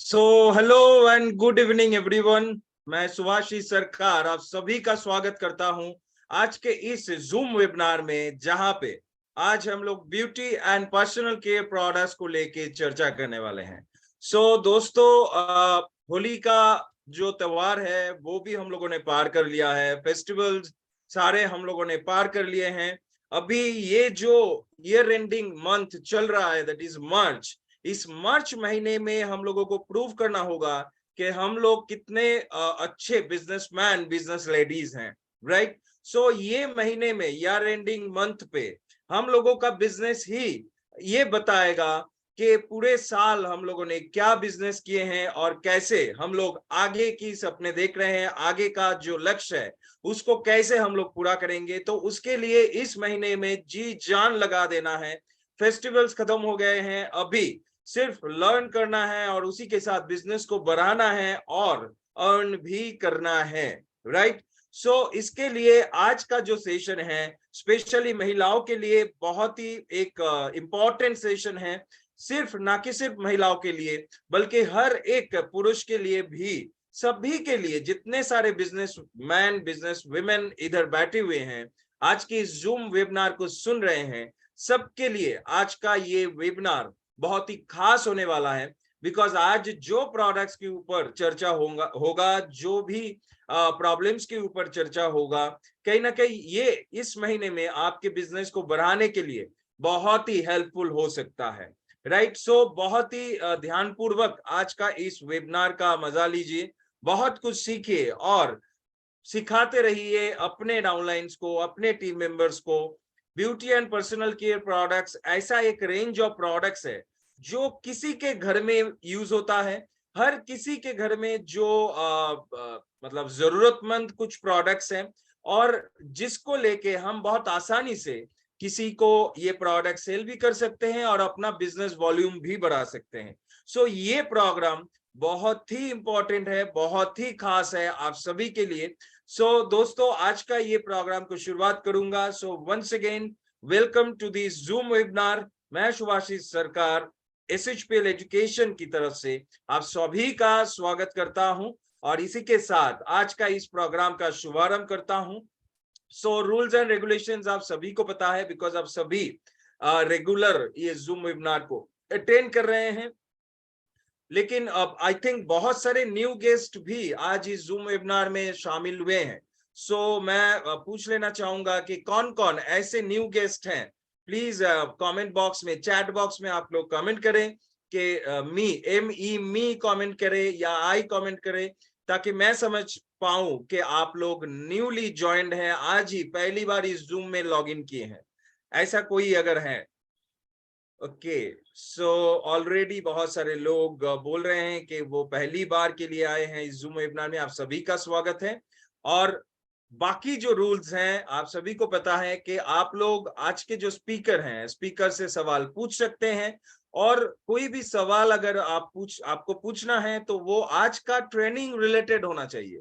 So hello and good evening everyone. मैं सुभाषिस सरकार आप सभी का स्वागत करता हूं आज के इस जूम वेबिनार में, जहां पे आज हम लोग beauty and personal care products को लेके चर्चा करने वाले हैं। दोस्तों, होली का जो त्योहार है वो भी हम लोगों ने पार कर लिया है। फेस्टिवल्स सारे हम लोगों ने पार कर लिए हैं। अभी ये जो ईयर एंडिंग मंथ चल रहा है, दैट इज मार्च। इस मार्च महीने में हम लोगों को प्रूव करना होगा कि हम लोग कितने अच्छे बिजनेसमैन बिजनेस लेडीज हैं, राइट। ये महीने में ईयर एंडिंग मंथ पे हम लोगों का बिजनेस ही ये बताएगा कि पूरे साल हम लोगों ने क्या बिजनेस किए हैं और कैसे हम लोग आगे की सपने देख रहे हैं, आगे का जो लक्ष्य है उसको कैसे हम लोग पूरा करेंगे। तो उसके लिए इस महीने में जी जान लगा देना है। फेस्टिवल्स खत्म हो गए हैं, अभी सिर्फ लर्न करना है और उसी के साथ बिजनेस को बढ़ाना है और अर्न भी करना है, राइट। इसके लिए आज का जो सेशन है स्पेशली महिलाओं के लिए बहुत ही एक इम्पोर्टेंट सेशन है। सिर्फ ना कि सिर्फ महिलाओं के लिए बल्कि हर एक पुरुष के लिए भी, सभी के लिए, जितने सारे बिजनेस मैन बिजनेस वुमेन इधर बैठे हुए हैं आज के इस जूम वेबिनार को सुन रहे हैं, सबके लिए आज का ये वेबिनार बहुत ही खास होने वाला है। बिकॉज आज जो प्रोडक्ट्स के ऊपर चर्चा होगा जो भी प्रॉब्लम्स के ऊपर चर्चा होगा, कहीं ना कहीं ये इस महीने में आपके बिजनेस को बढ़ाने के लिए बहुत ही हेल्पफुल हो सकता है, राइट। बहुत ही ध्यानपूर्वक आज का इस वेबिनार का मजा लीजिए, बहुत कुछ सीखिए और सिखाते रहिए अपने डाउनलाइंस को, अपने टीम मेंबर्स को। Beauty and personal care products ऐसा एक रेंज ऑफ प्रोडक्ट्स है जो किसी के घर में यूज होता है। हर किसी के घर में जो मतलब जरूरतमंद कुछ प्रोडक्ट्स हैं और जिसको लेके हम बहुत आसानी से किसी को ये प्रोडक्ट सेल भी कर सकते हैं और अपना बिजनेस वॉल्यूम भी बढ़ा सकते हैं। ये प्रोग्राम बहुत ही इंपॉर्टेंट है, बहुत ही खास है आप सभी के लिए। दोस्तों, आज का ये प्रोग्राम को शुरुआत करूंगा। Once again welcome to this Zoom webinar. मैं सुभाषिस सरकार एसएचपीएल एजुकेशन की तरफ से आप सभी का स्वागत करता हूं और इसी के साथ आज का इस प्रोग्राम का शुभारंभ करता हूं। रूल्स एंड रेगुलेशंस आप सभी को पता है, बिकॉज आप सभी रेगुलर ये जूम वेबिनार को अटेंड कर रहे हैं। लेकिन अब आई थिंक बहुत सारे न्यू गेस्ट भी आज इस जूम वेबिनार में शामिल हुए हैं। मैं पूछ लेना चाहूंगा कि कौन कौन ऐसे न्यू गेस्ट हैं। प्लीज कमेंट बॉक्स में, चैट बॉक्स में आप लोग कमेंट करें कि मी कमेंट करें या आई कमेंट करें, ताकि मैं समझ पाऊं कि आप लोग न्यूली ज्वाइंड हैं, आज ही पहली बार इस जूम में लॉग इन किए हैं। ऐसा कोई अगर है, ओके। ऑलरेडी बहुत सारे लोग बोल रहे हैं कि वो पहली बार के लिए आए हैं इस जूम वेबिनार में। आप सभी का स्वागत है। और बाकी जो रूल्स हैं आप सभी को पता है कि आप लोग आज के जो स्पीकर हैं, स्पीकर से सवाल पूछ सकते हैं और कोई भी सवाल अगर आपको पूछना है तो वो आज का ट्रेनिंग रिलेटेड होना चाहिए।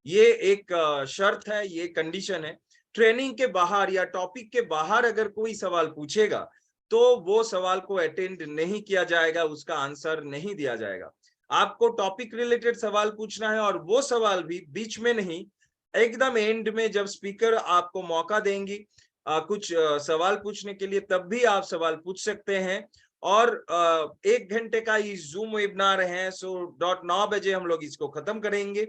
ये एक शर्त है, ये कंडीशन है। ट्रेनिंग के बाहर या टॉपिक के बाहर अगर कोई सवाल पूछेगा तो वो सवाल को अटेंड नहीं किया जाएगा, उसका आंसर नहीं दिया जाएगा। आपको टॉपिक रिलेटेड सवाल पूछना है और वो सवाल भी बीच में नहीं, एकदम एंड में जब स्पीकर आपको मौका देंगी कुछ सवाल पूछने के लिए, तब भी आप सवाल पूछ सकते हैं। और 1 घंटे का ये जूम वेबिनार है। 9:09 हम लोग इसको खत्म करेंगे।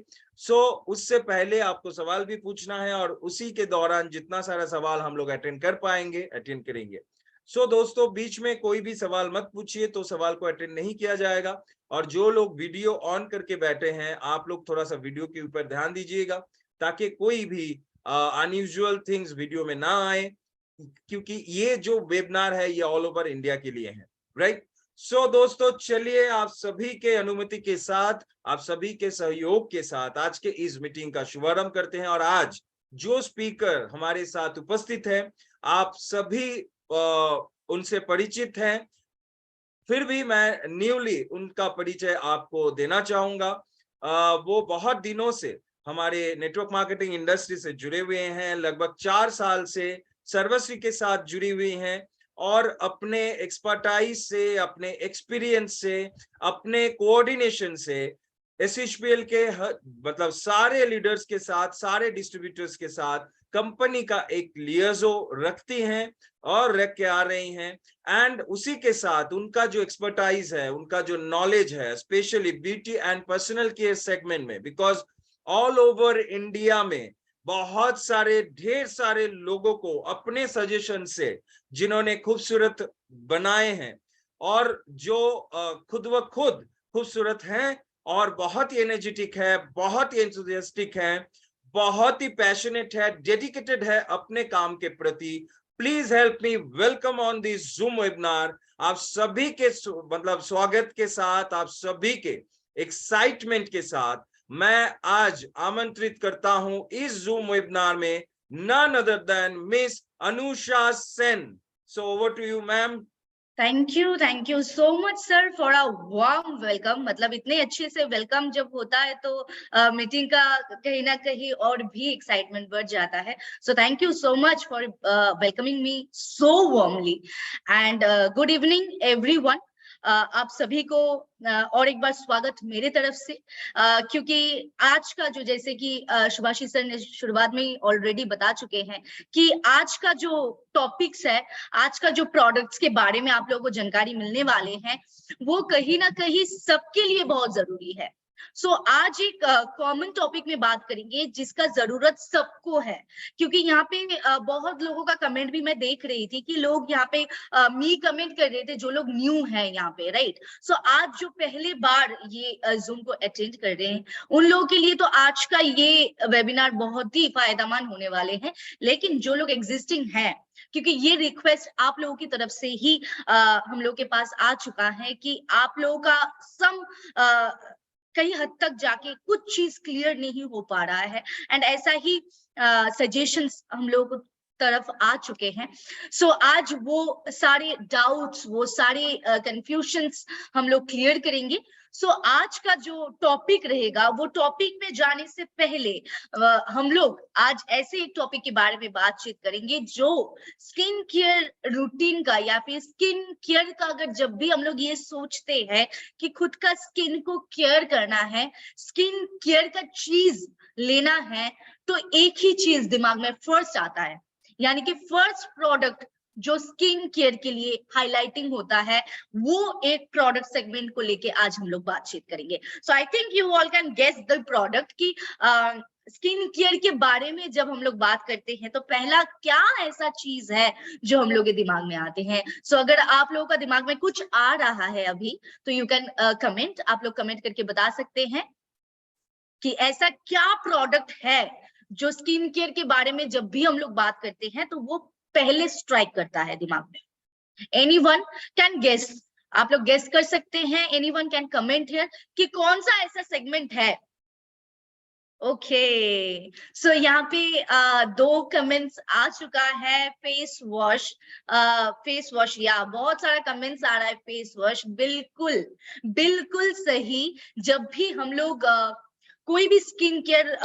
उससे पहले आपको सवाल भी पूछना है और उसी के दौरान जितना सारा सवाल हम लोग अटेंड कर पाएंगे अटेंड करेंगे। दोस्तों, बीच में कोई भी सवाल मत पूछिए, तो सवाल को अटेंड नहीं किया जाएगा। और जो लोग वीडियो ऑन करके बैठे हैं, आप लोग थोड़ा सा वीडियो के ऊपर ध्यान दीजिएगा ताकि कोई भी अनयूजुअल थिंग्स वीडियो में ना आए, क्योंकि ये जो वेबिनार है ये ऑल ओवर इंडिया के लिए है, राइट। दोस्तों, चलिए आप सभी के अनुमति के साथ, आप सभी के सहयोग के साथ आज के इस मीटिंग का शुभारंभ करते हैं। और आज जो स्पीकर हमारे साथ उपस्थित है, आप सभी उनसे परिचित हैं, फिर भी मैं न्यूली उनका परिचय आपको देना चाहूंगा। वो बहुत दिनों से हमारे नेटवर्क मार्केटिंग इंडस्ट्री से जुड़े हुए हैं, लगभग 4 साल से सर्वश्री के साथ जुड़ी हुई हैं और अपने एक्सपर्टाइज से, अपने एक्सपीरियंस से, अपने कोऑर्डिनेशन से एसएचपीएल के मतलब सारे लीडर्स के साथ, सारे डिस्ट्रीब्यूटर्स के साथ कंपनी का एक लियाजो रखती हैं और रख के आ रही हैं। एंड उसी के साथ उनका जो एक्सपर्टाइज है, उनका जो नॉलेज है, specially beauty and personal care segment में, बिकॉज ऑल ओवर इंडिया में बहुत सारे, ढेर सारे लोगों को अपने सजेशन से, जिन्होंने खूबसूरत बनाए हैं और जो खुद व खुद खूबसूरत हैं और बहुत ही एनर्जेटिक है, बहुत ही एंथुसियास्टिक है, बहुत ही पैशनेट है, डेडिकेटेड है अपने काम के प्रति। Please help me welcome on this Zoom webinar. आप सभी के मतलब स्वागत के साथ, आप सभी के एक्साइटमेंट के साथ मैं आज आमंत्रित करता हूं इस जूम वेबिनार में none other than Miss Anusha Sen. So over to you, ma'am. Thank you so much sir for a warm welcome. मतलब इतने अच्छे से वेलकम जब होता है तो मीटिंग का कहीं ना कहीं और भी एक्साइटमेंट बढ़ जाता है। So thank you so much for welcoming me so warmly and good evening everyone. आप सभी को और एक बार स्वागत मेरे तरफ से, क्योंकि आज का जो, जैसे कि शुभाशीष सर ने शुरुआत में ही ऑलरेडी बता चुके हैं कि आज का जो टॉपिक्स है, आज का जो प्रोडक्ट्स के बारे में आप लोगों को जानकारी मिलने वाले हैं, वो कहीं ना कहीं सबके लिए बहुत जरूरी है। सो आज एक कॉमन टॉपिक में बात करेंगे जिसका जरूरत सबको है, क्योंकि यहाँ पे बहुत लोगों का कमेंट भी मैं देख रही थी कि लोग यहाँ पे मी कमेंट कर रहे थे, जो लोग न्यू हैं यहाँ पे, राइट। सो आज जो पहले बार ये जूम को अटेंड कर रहे हैं, उन लोगों के लिए तो आज का ये वेबिनार बहुत ही फायदेमंद होने वाले हैं। लेकिन जो लोग एग्जिस्टिंग हैं, क्योंकि ये रिक्वेस्ट आप लोगों की तरफ से ही हम लोग के पास आ चुका है कि आप लोगों का कई हद तक जाके कुछ चीज क्लियर नहीं हो पा रहा है, एंड ऐसा ही सजेशंस हम लोग तरफ आ चुके हैं। सो आज वो सारे डाउट्स, वो सारे कंफ्यूजन्स हम लोग क्लियर करेंगे। सो आज का जो टॉपिक रहेगा, वो टॉपिक में जाने से पहले हम लोग आज ऐसे एक टॉपिक के बारे में बातचीत करेंगे जो स्किन केयर रूटीन का, या फिर स्किन केयर का, अगर जब भी हम लोग ये सोचते हैं कि खुद का स्किन को केयर करना है, स्किन केयर का चीज लेना है, तो एक ही चीज दिमाग में फर्स्ट आता है, यानी कि फर्स्ट प्रोडक्ट जो स्किन केयर के लिए हाईलाइटिंग होता है, वो एक प्रोडक्ट सेगमेंट को लेके आज हम लोग बातचीत करेंगे। So I think you all can guess the product की स्किन केयर के बारे में जब हम लोग बात करते हैं तो पहला क्या ऐसा चीज है जो हम लोग के दिमाग में आते हैं। सो अगर आप लोगों का दिमाग में कुछ आ रहा है अभी, तो यू कैन कमेंट, आप लोग कमेंट करके बता सकते हैं कि ऐसा क्या प्रोडक्ट है जो स्किन केयर के बारे में जब भी हम लोग बात करते हैं तो वो पहले स्ट्राइक करता है दिमाग में। एनीवन कैन गेस, आप लोग गेस कर सकते हैं। एनीवन कैन कमेंट हियर कि कौन सा ऐसा सेगमेंट है। ओके, सो यहाँ पे दो कमेंट्स आ चुका है, फेस वॉश। फेस वॉश, या बहुत सारा कमेंट्स आ रहा है फेस वॉश। बिल्कुल बिल्कुल सही। जब भी हम लोग कोई भी स्किन केयर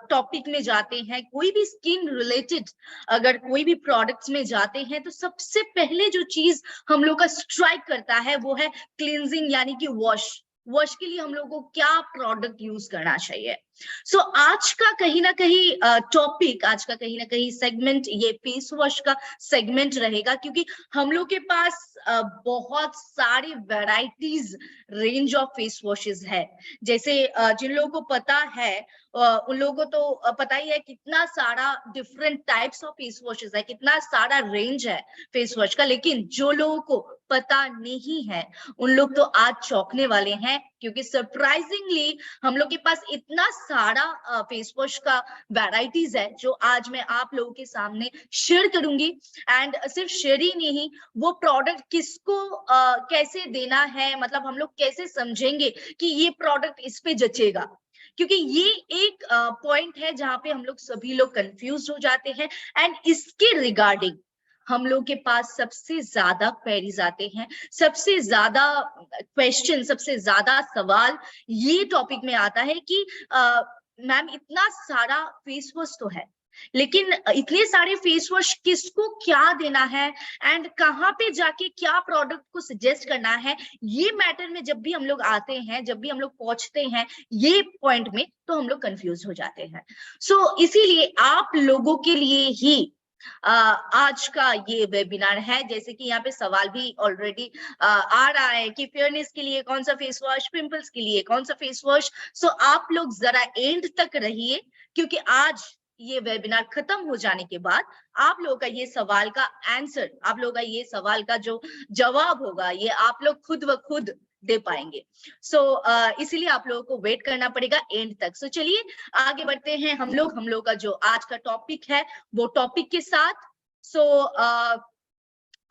टॉपिक में जाते हैं, कोई भी स्किन रिलेटेड अगर कोई भी प्रोडक्ट्स में जाते हैं, तो सबसे पहले जो चीज हम लोग का स्ट्राइक करता है वो है क्लींजिंग, यानी कि वॉश। वॉश के लिए हम लोग को क्या प्रोडक्ट यूज करना चाहिए। सो आज का कहीं ना कहीं टॉपिक, आज का कहीं ना कहीं सेगमेंट ये फेस वॉश का सेगमेंट रहेगा, क्योंकि हम लोग के पास बहुत सारी varieties, range of face washes है। जैसे जिन लोगों को पता है उन लोगों को तो पता ही है कितना सारा different types of face washes है, कितना सारा रेंज है फेस वॉश का। लेकिन जो लोगों को पता नहीं है उन लोग तो आज चौंकने वाले हैं, क्योंकि सरप्राइजिंगली हम लोग के पास इतना सारा फेस वॉश का वैरायटीज है जो आज मैं आप लोगों के सामने शेयर करूंगी। एंड सिर्फ शेयर ही नहीं, वो प्रोडक्ट किसको कैसे देना है, मतलब हम लोग कैसे समझेंगे कि ये प्रोडक्ट इस पे जचेगा, क्योंकि ये एक पॉइंट है जहां पे हम लोग सभी लोग कंफ्यूज हो जाते हैं। एंड इसके रिगार्डिंग हम लोग के पास सबसे ज्यादा क्वेरीज आते हैं, सबसे ज्यादा क्वेश्चन, सबसे ज्यादा सवाल ये टॉपिक में आता है कि मैम इतना सारा फेस वॉश तो है, लेकिन इतने सारे फेस वॉश किसको क्या देना है एंड कहाँ पे जाके क्या प्रोडक्ट को सजेस्ट करना है, ये मैटर में जब भी हम लोग आते हैं, जब भी हम लोग पहुंचते हैं ये पॉइंट में, तो हम लोग कंफ्यूज हो जाते हैं। सो इसीलिए आप लोगों के लिए ही आज का ये वेबिनार है। जैसे कि यहाँ पे सवाल भी ऑलरेडी आ रहा है कि फेयरनेस के लिए कौन सा फेस वॉश, पिंपल्स के लिए कौन सा फेस वॉश। सो आप लोग जरा एंड तक रहिए, क्योंकि आज ये वेबिनार खत्म हो जाने के बाद आप लोगों का ये सवाल का आंसर, आप लोगों का ये सवाल का जो जवाब होगा, ये आप लोग खुद व खुद दे पाएंगे। सो इसीलिए आप लोगों को वेट करना पड़ेगा एंड तक। सो चलिए आगे बढ़ते हैं हम लोग का जो आज का टॉपिक है वो टॉपिक के साथ। सो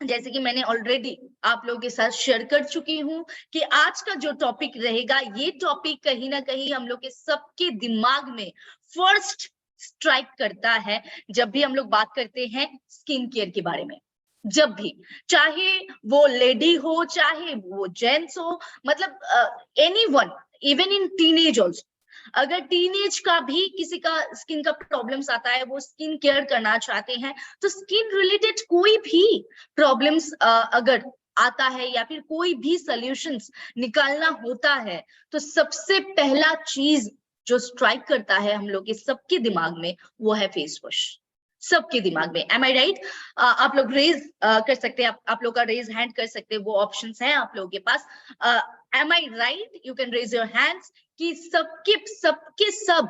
जैसे कि मैंने ऑलरेडी आप लोगों के साथ शेयर कर चुकी हूं कि आज का जो टॉपिक रहेगा, ये टॉपिक कहीं ना कहीं हम लोग के सबके दिमाग में फर्स्ट स्ट्राइक करता है जब भी हम लोग बात करते हैं स्किन केयर के बारे में। जब भी, चाहे वो लेडी हो, चाहे वो जेंट्स हो, मतलब anyone, even in teenage also, अगर टीनेज का भी किसी का स्किन का प्रॉब्लम्स आता है, वो स्किन केयर करना चाहते हैं, तो स्किन रिलेटेड कोई भी प्रॉब्लम्स अगर आता है या फिर कोई भी सॉल्यूशंस निकालना होता है, तो सबसे पहला चीज जो स्ट्राइक करता है हम लोग के सबके दिमाग में, वो है फेस वॉश। सबके दिमाग में, एम आई राइट? आप लोग रेज कर सकते हैं, आप लोग का रेज हैंड कर सकते हैं, वो ऑप्शंस हैं आप लोगों के पास। Am I right? You can raise your hands कि सबके सब,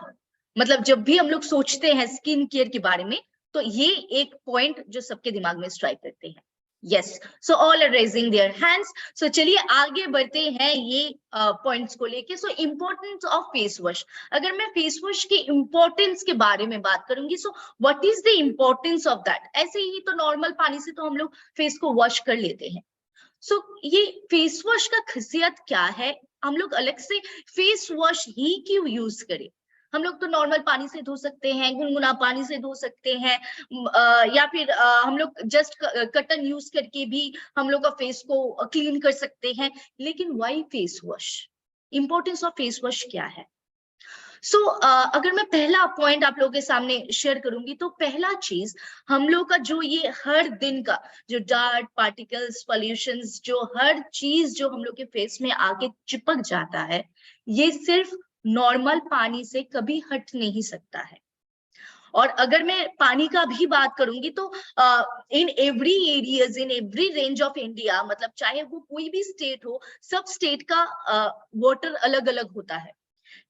मतलब जब भी हम लोग सोचते हैं स्किन केयर के बारे में, तो ये एक पॉइंट जो सबके दिमाग में स्ट्राइक करते हैं। Yes, so all are raising their hands. So चलिए आगे बढ़ते हैं ये पॉइंट्स को लेके। So importance of face wash, अगर मैं फेस वॉश के इम्पोर्टेंस के बारे में बात करूंगी, so what is the importance of that? ऐसे ही तो नॉर्मल पानी से तो हम लोग फेस को वॉश कर लेते हैं। सो ये फेस वॉश का खासियत क्या है? हम लोग अलग से फेस वॉश ही क्यों यूज करें? हम लोग तो नॉर्मल पानी से धो सकते हैं, गुनगुना पानी से धो सकते हैं, या फिर हम लोग जस्ट कटन यूज करके भी हम लोग का फेस को क्लीन कर सकते हैं। लेकिन why face wash? Importance of face wash क्या है? सो अगर मैं पहला पॉइंट आप लोगों के सामने शेयर करूंगी, तो पहला चीज, हम लोग का जो ये हर दिन का जो डार्ट पार्टिकल्स, पॉल्यूशंस, जो हर चीज जो हम लोग के फेस में आके चिपक जाता है, ये सिर्फ नॉर्मल पानी से कभी हट नहीं सकता है। और अगर मैं पानी का भी बात करूंगी, तो in every areas, in every range of India, मतलब चाहे वो कोई भी स्टेट हो, सब स्टेट का वाटर अलग अलग होता है।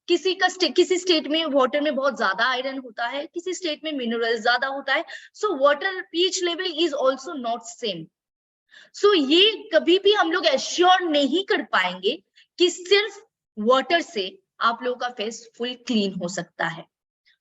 किसी स्टेट में वाटर में बहुत ज्यादा आयरन होता है, किसी स्टेट में मिनरल ज्यादा होता है। So water pH level is also not same. So ये कभी भी हम लोग एश्योर नहीं कर पाएंगे कि सिर्फ वाटर से आप लोगों का फेस फुल क्लीन हो सकता है।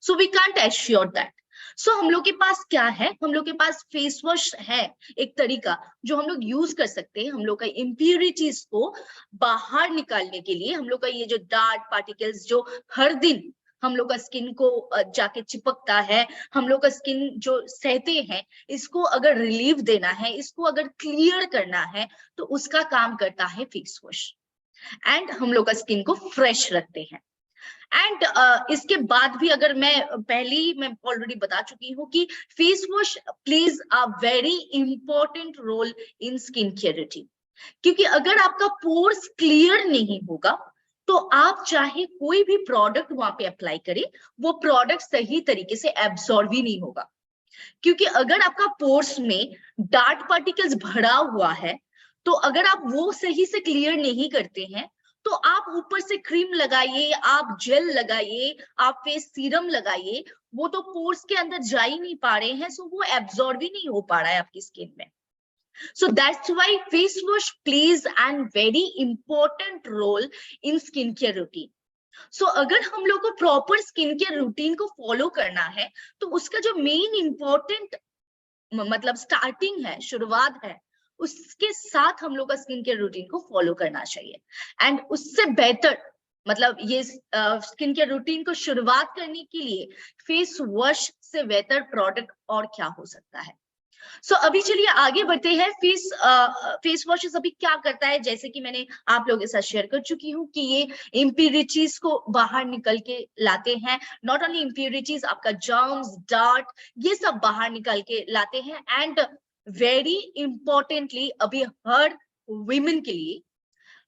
So we can't assure that. So हम लोग के पास क्या है? हम लोग के पास फेस वॉश है, एक तरीका जो हम लोग यूज कर सकते हैं हम लोग का इम्प्यूरिटीज को बाहर निकालने के लिए। हम लोग का ये जो डार्ट पार्टिकल्स जो हर दिन हम लोग का स्किन को जाके चिपकता है, हम लोग का स्किन जो सहते हैं, इसको अगर रिलीफ देना है, इसको अगर क्लियर करना है, तो उसका काम करता है फेस वॉश। एंड हम लोग का स्किन को फ्रेश रखते हैं। एंड इसके बाद भी, अगर मैं ऑलरेडी बता चुकी हूँ कि face wash plays a very important role in skin care routine. क्योंकि अगर आपका पोर्स क्लियर नहीं होगा, तो आप चाहे कोई भी प्रोडक्ट वहां पे अप्लाई करें, वो प्रोडक्ट सही तरीके से एब्सॉर्ब ही नहीं होगा। क्योंकि अगर आपका पोर्स में डार्ट पार्टिकल्स भरा हुआ है, तो अगर आप वो सही से क्लियर नहीं करते हैं, तो आप ऊपर से क्रीम लगाइए, आप जेल लगाइए, आप फेस सीरम लगाइए, वो तो पोर्स के अंदर जा ही नहीं पा रहे हैं, सो वो एब्सॉर्ब ही नहीं हो पा रहा है आपकी स्किन में। So that's why face wash plays a very important role in skincare routine. So अगर हम लोग को प्रॉपर स्किन केयर रूटीन को फॉलो करना है, तो उसका जो मेन इंपॉर्टेंट मतलब स्टार्टिंग है, शुरुआत है, उसके साथ हम लोग का स्किन केयर रूटीन को फॉलो करना चाहिए। एंड उससे बेहतर, मतलब ये स्किन केयर रूटीन को शुरुआत करने के लिए फेस वॉश से बेहतर प्रोडक्ट और क्या हो सकता है? अभी चलिए आगे बढ़ते हैं। फेस वॉशेस अभी क्या करता है, जैसे कि मैंने आप लोगों के साथ शेयर कर चुकी हूँ कि ये इम्प्यूरिटीज को बाहर निकल के लाते हैं। नॉट ओनली इम्प्यूरिटीज, आपका जर्म्स, डार्ट, ये सब बाहर निकल के लाते हैं। एंड वेरी इंपॉर्टेंटली अभी हर विमेन के लिए,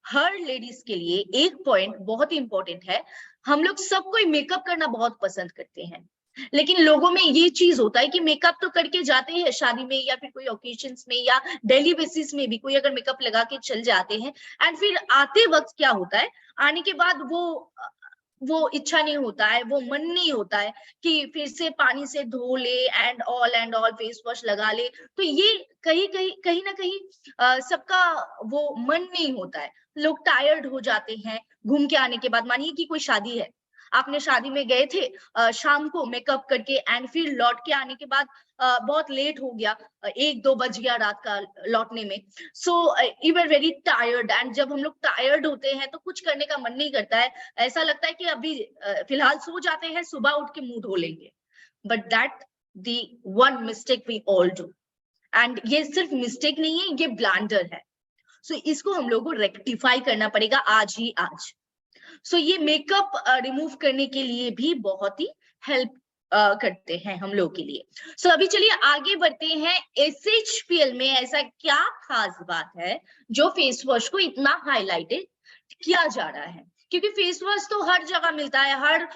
हर लेडीज के लिए एक पॉइंट बहुत ही इंपॉर्टेंट है। हम लोग सब कोई मेकअप करना बहुत पसंद करते हैं, लेकिन लोगों में ये चीज होता है कि मेकअप तो करके जाते हैं शादी में या फिर कोई ओकेजन्स में या डेली बेसिस में भी कोई अगर मेकअप लगा के चल जाते हैं, एंड फिर आते वक्त क्या होता है, आने के बाद वो इच्छा नहीं होता है, वो मन नहीं होता है कि फिर से पानी से धो ले एंड ऑल फेस वॉश लगा ले। तो ये कहीं ना कहीं सबका वो मन नहीं होता है। लोग टायर्ड हो जाते हैं घूम के आने के बाद। मानिए कि कोई शादी है, आपने शादी में गए थे शाम को मेकअप करके, एंड फिर लौट के आने के बाद बहुत लेट हो गया, 1-2 बज गया रात का लौटने में। So you are very tired, and जब हम लोग टायर्ड होते हैं तो कुछ करने का मन नहीं करता है। ऐसा लगता है कि अभी फिलहाल सो जाते हैं, सुबह उठ के मुंह धो लेंगे। But that the one mistake we all do, and ये सिर्फ मिस्टेक नहीं है, ये ब्लंडर है। सो इसको हम लोग को रेक्टिफाई करना पड़ेगा आज ही आज। सो ये मेकअप रिमूव करने के लिए भी बहुत ही हेल्प करते हैं हम लोग के लिए। सो अभी चलिए आगे बढ़ते हैं। SHPL में ऐसा क्या खास बात है जो फेस वॉश को इतना हाईलाइटेड किया जा रहा है? क्योंकि फेस वॉश तो हर जगह मिलता है, हर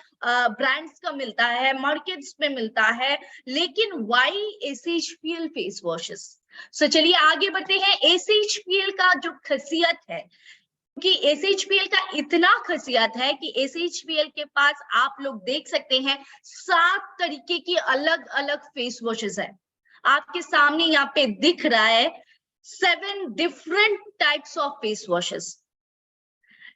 ब्रांड्स का मिलता है, मार्केट्स में मिलता है, लेकिन व्हाई SHPL फेस वॉशेस? सो चलिए आगे बढ़ते हैं। SHPL का जो खासियत है कि SHPL का इतना खासियत है कि SHPL के पास आप लोग देख सकते हैं 7 तरीके की अलग अलग फेस वॉशेस है। आपके सामने यहाँ पे दिख रहा है 7 different types of face washes,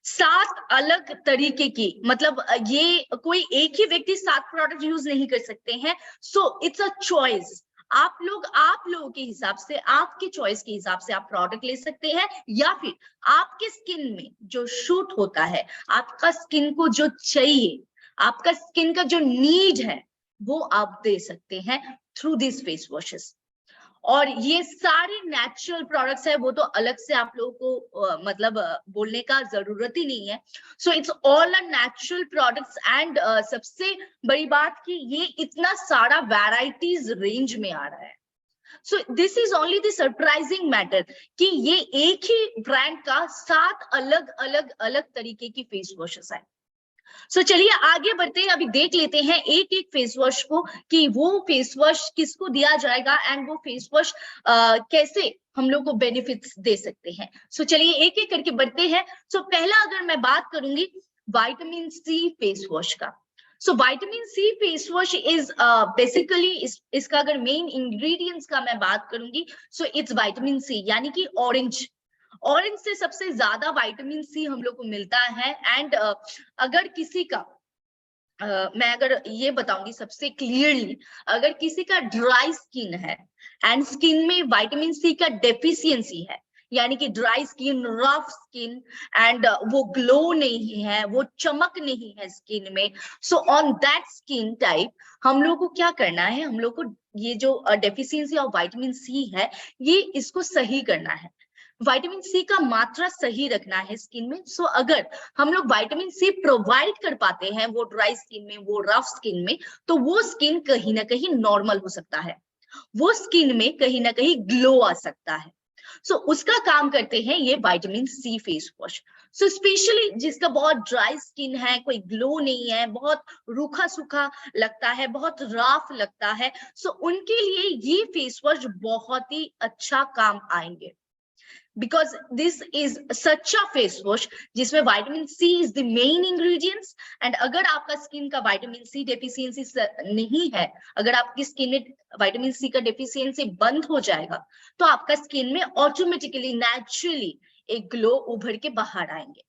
7 अलग तरीके की। मतलब ये कोई एक ही व्यक्ति 7 प्रोडक्ट यूज नहीं कर सकते हैं। So it's a choice. आप लोगों के हिसाब से, आपके चॉइस के हिसाब से आप प्रोडक्ट ले सकते हैं, या फिर आपके स्किन में जो शूट होता है, आपका स्किन को जो चाहिए, आपका स्किन का जो नीड है, वो आप दे सकते हैं थ्रू दिस फेस वॉशेस। और ये सारे नेचुरल प्रोडक्ट्स है, वो तो अलग से आप लोगों को मतलब बोलने का जरूरत ही नहीं है। So it's all a natural products, and सबसे बड़ी बात कि ये इतना सारा वैरायटीज रेंज में आ रहा है। So this is only the surprising matter कि ये एक ही ब्रांड का 7 अलग अलग अलग तरीके की फेस वॉशेस है। सो चलिए आगे बढ़ते हैं। अभी देख लेते हैं एक एक फेस वॉश को कि वो फेस वॉश किसको दिया जाएगा, एंड वो फेस वॉश कैसे हम लोग को बेनिफिट्स दे सकते हैं। सो चलिए एक एक करके बढ़ते हैं। सो पहला अगर मैं बात करूंगी विटामिन सी फेस वॉश का। So vitamin C face wash is basically इसका अगर मेन इंग्रेडिएंट्स का मैं बात करूंगी, सो इट्स विटामिन सी, यानी कि ऑरेंज। ऑरेंज से सबसे ज्यादा विटामिन सी हम लोग को मिलता है। एंड अगर किसी का मैं अगर ये बताऊंगी सबसे क्लियरली, अगर किसी का ड्राई स्किन है एंड स्किन में विटामिन सी का डेफिशिएंसी है, यानी कि dry skin, rough skin, and वो ग्लो नहीं है, वो चमक नहीं है स्किन में, सो ऑन दैट स्किन टाइप हम लोग को क्या करना है, हम लोग को ये जो डेफिशिएंसी ऑफ विटामिन सी है, ये इसको सही करना है। विटामिन सी का मात्रा सही रखना है स्किन में। सो अगर हम लोग विटामिन सी प्रोवाइड कर पाते हैं वो ड्राई स्किन में, वो रफ स्किन में, तो वो स्किन कहीं ना कहीं नॉर्मल हो सकता है, वो स्किन में कहीं ना कहीं ग्लो आ सकता है। सो उसका काम करते हैं ये vitamin C face wash. So specially जिसका बहुत ड्राई स्किन है, कोई ग्लो नहीं है, बहुत रूखा सूखा लगता है, बहुत रफ लगता है, सो उनके लिए ये फेस वॉश बहुत ही अच्छा काम आएंगे। because this is such a face wash जिसमें vitamin C is the main ingredients. And अगर आपका स्किन का विटामिन सी डेफिशिएंसी नहीं है, अगर आपकी स्किन में विटामिन सी का डेफिशिएंसी बंद हो जाएगा, तो आपका स्किन में ऑटोमेटिकली नेचुरली एक ग्लो उभर के बाहर आएंगे।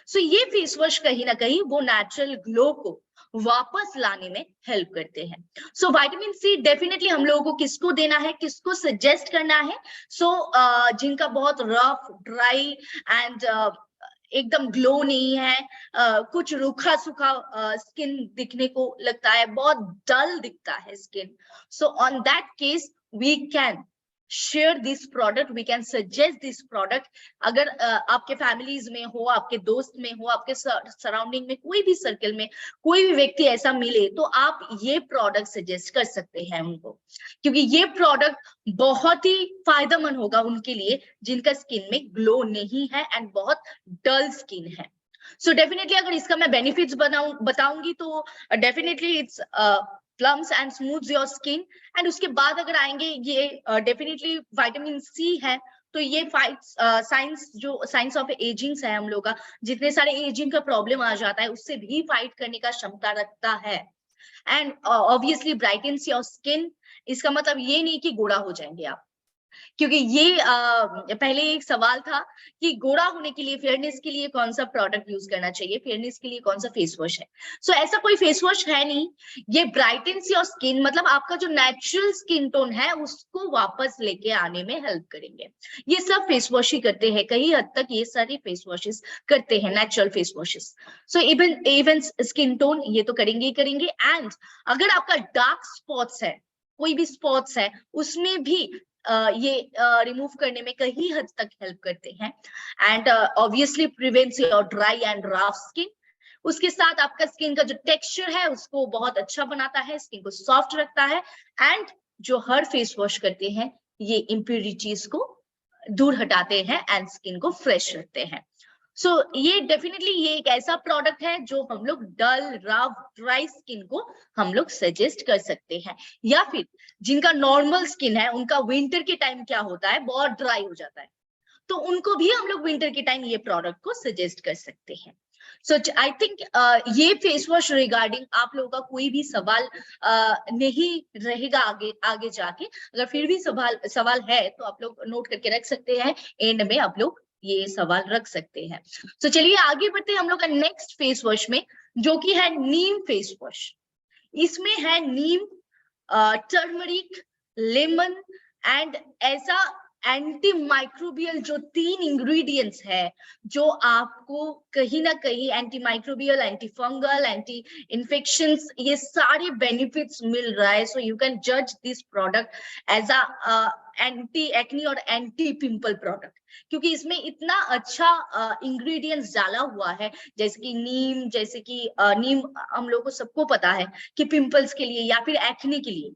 सो ये फेस वॉश कहीं ना कहीं वो नेचुरल ग्लो को वापस लाने में हेल्प करते हैं। सो विटामिन सी डेफिनेटली हम लोगों को किसको देना है, किसको सजेस्ट करना है? सो जिनका बहुत रफ, ड्राई एंड एकदम ग्लो नहीं है, कुछ रूखा सूखा स्किन दिखने को लगता है, बहुत डल दिखता है skin, so on that case we can share this product, we can suggest this product. अगर आपके फैमिलीज में हो, आपके दोस्त में हो, आपके सराउंडिंग में कोई भी सर्कल में कोई भी व्यक्ति ऐसा मिले तो आप ये प्रोडक्ट सजेस्ट कर सकते हैं उनको, क्योंकि ये प्रोडक्ट बहुत ही फायदेमंद होगा उनके लिए जिनका स्किन में ग्लो नहीं है एंड बहुत डल स्किन है। सो डेफिनेटली अगर इसका मैं बेनिफिट्स बताऊंगी तो definitely it's plumps and smooths your skin. And उसके बाद अगर आएंगे ये डेफिनेटली विटामिन सी है, तो ये साइंस ऑफ एजिंग है हम लोग का, जितने सारे एजिंग का प्रॉब्लम आ जाता है उससे भी फाइट करने का क्षमता रखता है। And obviously brightens your skin, इसका मतलब ये नहीं कि गोरा हो जाएंगे आप, क्योंकि ये पहले एक सवाल था कि गोरा होने के लिए, फेयरनेस के लिए कौन सा प्रोडक्ट यूज करना चाहिए, फेयरनेस के लिए कौन सा फेस वॉश है। सो ऐसा कोई फेस वॉश है नहीं। ये ब्राइटन्स योर स्किन मतलब आपका जो नेचुरल स्किन टोन है उसको वापस लेके आने में हेल्प करेंगे। ये सब फेस वॉश ही करते हैं, कई हद तक ये सारे फेस वॉशेस करते हैं, natural face washes. So even skin tone ये तो करेंगे ही करेंगे। एंड अगर आपका डार्क स्पॉट्स है, कोई भी स्पॉट्स है, उसमें भी ये रिमूव करने में कई हद तक हेल्प करते हैं। And obviously prevents your dry and rough skin. उसके साथ आपका स्किन का जो टेक्सचर है उसको बहुत अच्छा बनाता है, स्किन को सॉफ्ट रखता है। एंड जो हर फेस वॉश करते हैं ये इम्प्योरिटीज को दूर हटाते हैं एंड स्किन को फ्रेश रखते हैं। सो ये डेफिनेटली ये एक ऐसा प्रोडक्ट है जो हम लोग डल रफ ड्राई स्किन को हम लोग सजेस्ट कर सकते हैं, या फिर जिनका नॉर्मल स्किन है उनका विंटर के टाइम क्या होता है, बहुत ड्राई हो जाता है, तो उनको भी हम लोग विंटर के टाइम ये प्रोडक्ट को सजेस्ट कर सकते हैं। सो आई थिंक ये फेस वॉश रिगार्डिंग आप लोगों का कोई भी सवाल नहीं रहेगा आगे जाके। अगर फिर भी सवाल है तो आप लोग नोट करके रख सकते हैं, एंड में आप लोग ये सवाल रख सकते हैं। तो चलिए आगे बढ़ते हैं हम लोग का नेक्स्ट फेस वॉश में, जो कि है नीम फेस वॉश। इसमें है नीम, टर्मरिक, लेमन एंड ऐसा एंटी माइक्रोबियल जो 3 इंग्रेडिएंट्स है जो आपको कहीं ना कहीं anti microbial, anti fungal, anti infections ये सारे बेनिफिट्स मिल रहा है। सो यू कैन जज this product as a anti acne और एंटी पिंपल प्रोडक्ट, क्योंकि इसमें इतना अच्छा इंग्रेडिएंट्स डाला हुआ है, जैसे कि नीम, नीम हम लोग को सबको पता है कि पिंपल्स के लिए या फिर एक्ने के लिए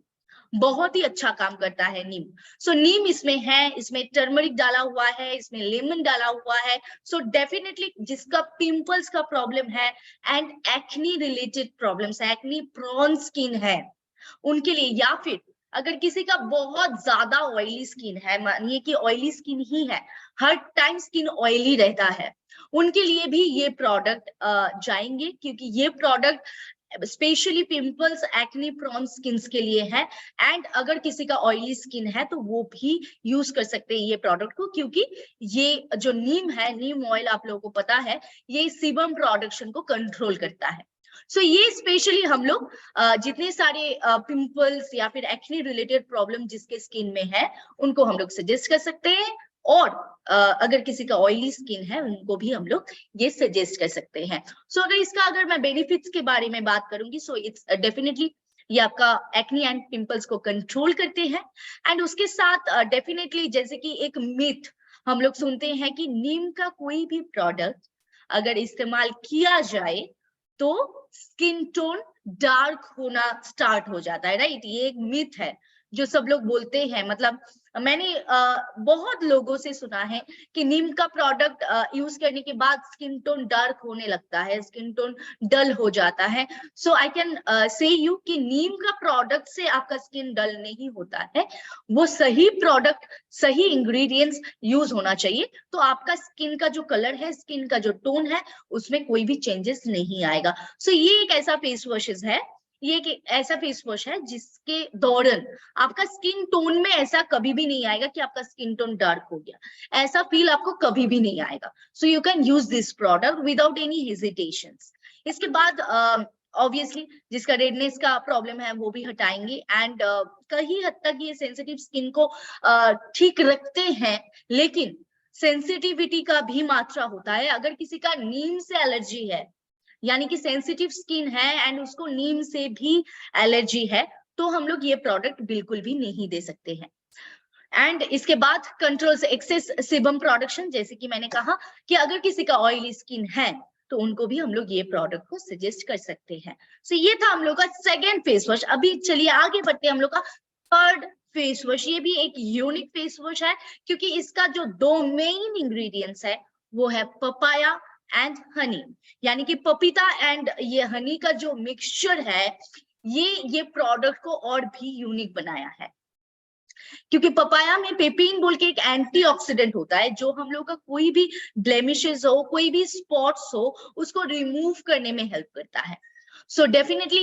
बहुत ही अच्छा काम करता है नीम। सो नीम इसमें है, इसमें टर्मरिक डाला हुआ है, इसमें लेमन डाला हुआ है। सो डेफिनेटली जिसका पिंपल्स का प्रॉब्लम है एंड एक्नी रिलेटेड प्रॉब्लम्स है, एक्नी प्रोन स्किन है उनके लिए, या फिर अगर किसी का बहुत ज्यादा ऑयली स्किन है, मानिए कि ऑयली स्किन ही है, हर टाइम स्किन ऑयली रहता है, उनके लिए भी ये प्रोडक्ट जाएंगे, क्योंकि ये product specially pimples, acne prone skin के लिए है। एंड अगर किसी का ऑयली स्किन है तो वो भी यूज कर सकते हैं ये प्रोडक्ट को, क्योंकि ये जो नीम है, नीम ऑयल आप लोगों को पता है, ये सीबम प्रोडक्शन को कंट्रोल करता है। सो ये स्पेशली हम लोग जितने सारे पिंपल्स या फिर एक्ने रिलेटेड प्रॉब्लम जिसके स्किन में है उनको हम लोग सजेस्ट कर सकते हैं, और अगर किसी का ऑयली स्किन है उनको भी हम लोग ये सजेस्ट कर सकते हैं। सो अगर मैं बेनिफिट्स के बारे में बात करूंगी, सो इट्स डेफिनेटली ये आपका एक्नी एंड पिंपल्स को कंट्रोल करते हैं। एंड उसके साथ डेफिनेटली जैसे कि एक मिथ हम लोग सुनते हैं कि नीम का कोई भी प्रोडक्ट अगर इस्तेमाल किया जाए तो स्किन टोन डार्क होना स्टार्ट हो जाता है, राइट? ये एक मिथ है जो सब लोग बोलते हैं। मतलब मैंने बहुत लोगों से सुना है कि नीम का प्रोडक्ट यूज करने के बाद स्किन टोन डार्क होने लगता है, स्किन टोन डल हो जाता है। सो आई कैन से यू कि नीम का प्रोडक्ट से आपका स्किन डल नहीं होता है, वो सही प्रोडक्ट, सही इंग्रेडिएंट्स यूज होना चाहिए, तो आपका स्किन का जो कलर है, स्किन का जो टोन है, उसमें कोई भी चेंजेस नहीं आएगा। सो ये एक ऐसा फेस वॉशेस है, ये एक ऐसा फेस वॉश है जिसके दौरान आपका स्किन टोन में ऐसा कभी भी नहीं आएगा कि आपका स्किन टोन डार्क हो गया, ऐसा फील आपको कभी भी नहीं आएगा। सो you can use this product without any hesitations. इसके बाद ऑब्वियसली जिसका रेडनेस का प्रॉब्लम है वो भी हटाएंगे, एंड कहीं हद तक ये सेंसिटिव स्किन को ठीक रखते हैं, लेकिन सेंसिटिविटी का भी मात्रा होता है। अगर किसी का नीम से एलर्जी है, यानी कि सेंसिटिव स्किन है एंड उसको नीम से भी एलर्जी है, तो हम लोग ये प्रोडक्ट बिल्कुल भी नहीं दे सकते हैं। एंड इसके बाद कंट्रोल्स एक्सेस सीबम प्रोडक्शन, जैसे कि मैंने कहा कि अगर किसी का ऑयली स्किन है तो उनको भी हम लोग ये प्रोडक्ट को सजेस्ट कर सकते हैं। सो ये था हम लोग का सेकेंड फेस वॉश। अभी चलिए आगे बढ़ते हैं हम लोग का थर्ड फेस वॉश। ये भी एक यूनिक फेस वॉश है क्योंकि इसका जो दो मेन इंग्रेडिएंट्स है वो है पपाया एंड हनी, यानी कि पपीता एंड ये हनी का जो मिक्सचर है ये प्रोडक्ट को और भी यूनिक बनाया है। क्योंकि पपाया में पेपिन बोल के एक एंटीऑक्सीडेंट होता है जो हम लोग का कोई भी ब्लेमिशेस हो, कोई भी स्पॉट्स हो, उसको रिमूव करने में हेल्प करता है। सो डेफिनेटली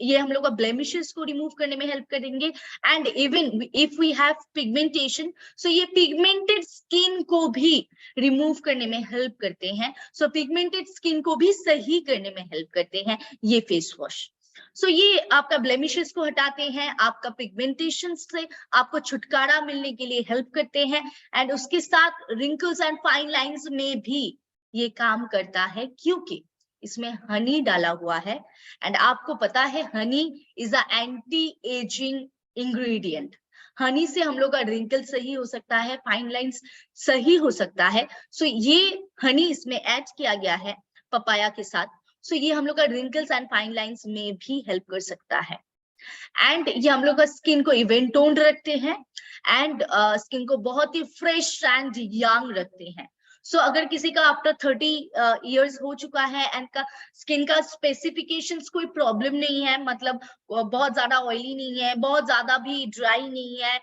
ये हम लोग का ब्लेमिशेस को रिमूव करने में हेल्प करेंगे। And even if we have pigmentation, so ये पिगमेंटेड स्किन को भी रिमूव करने में हेल्प करते हैं। सो पिगमेंटेड स्किन को भी सही करने में हेल्प करते हैं ये फेस वॉश। सो ये आपका ब्लेमिशेस को हटाते हैं, आपका पिगमेंटेशन से आपको छुटकारा मिलने के लिए हेल्प करते हैं। एंड उसके साथ रिंकल्स एंड फाइन लाइंस में भी ये काम करता है क्योंकि इसमें हनी डाला हुआ है। एंड आपको पता है honey is a anti ageing ingredient. Honey से हम लोग का रिंकल सही हो सकता है, फाइन लाइंस सही हो सकता है। सो ये हनी इसमें ऐड किया गया है पपाया के साथ। सो ये हम लोग का रिंकल्स एंड फाइन लाइंस में भी हेल्प कर सकता है। एंड ये हम लोग का स्किन को इवन टोन्ड रखते हैं एंड स्किन को बहुत ही फ्रेश एंड यंग रखते हैं। सो अगर किसी का आफ्टर 30 इयर्स हो चुका है एंड का स्किन का स्पेसिफिकेशंस कोई प्रॉब्लम नहीं है, मतलब बहुत ज्यादा ऑयली नहीं है, बहुत ज्यादा भी ड्राई नहीं है,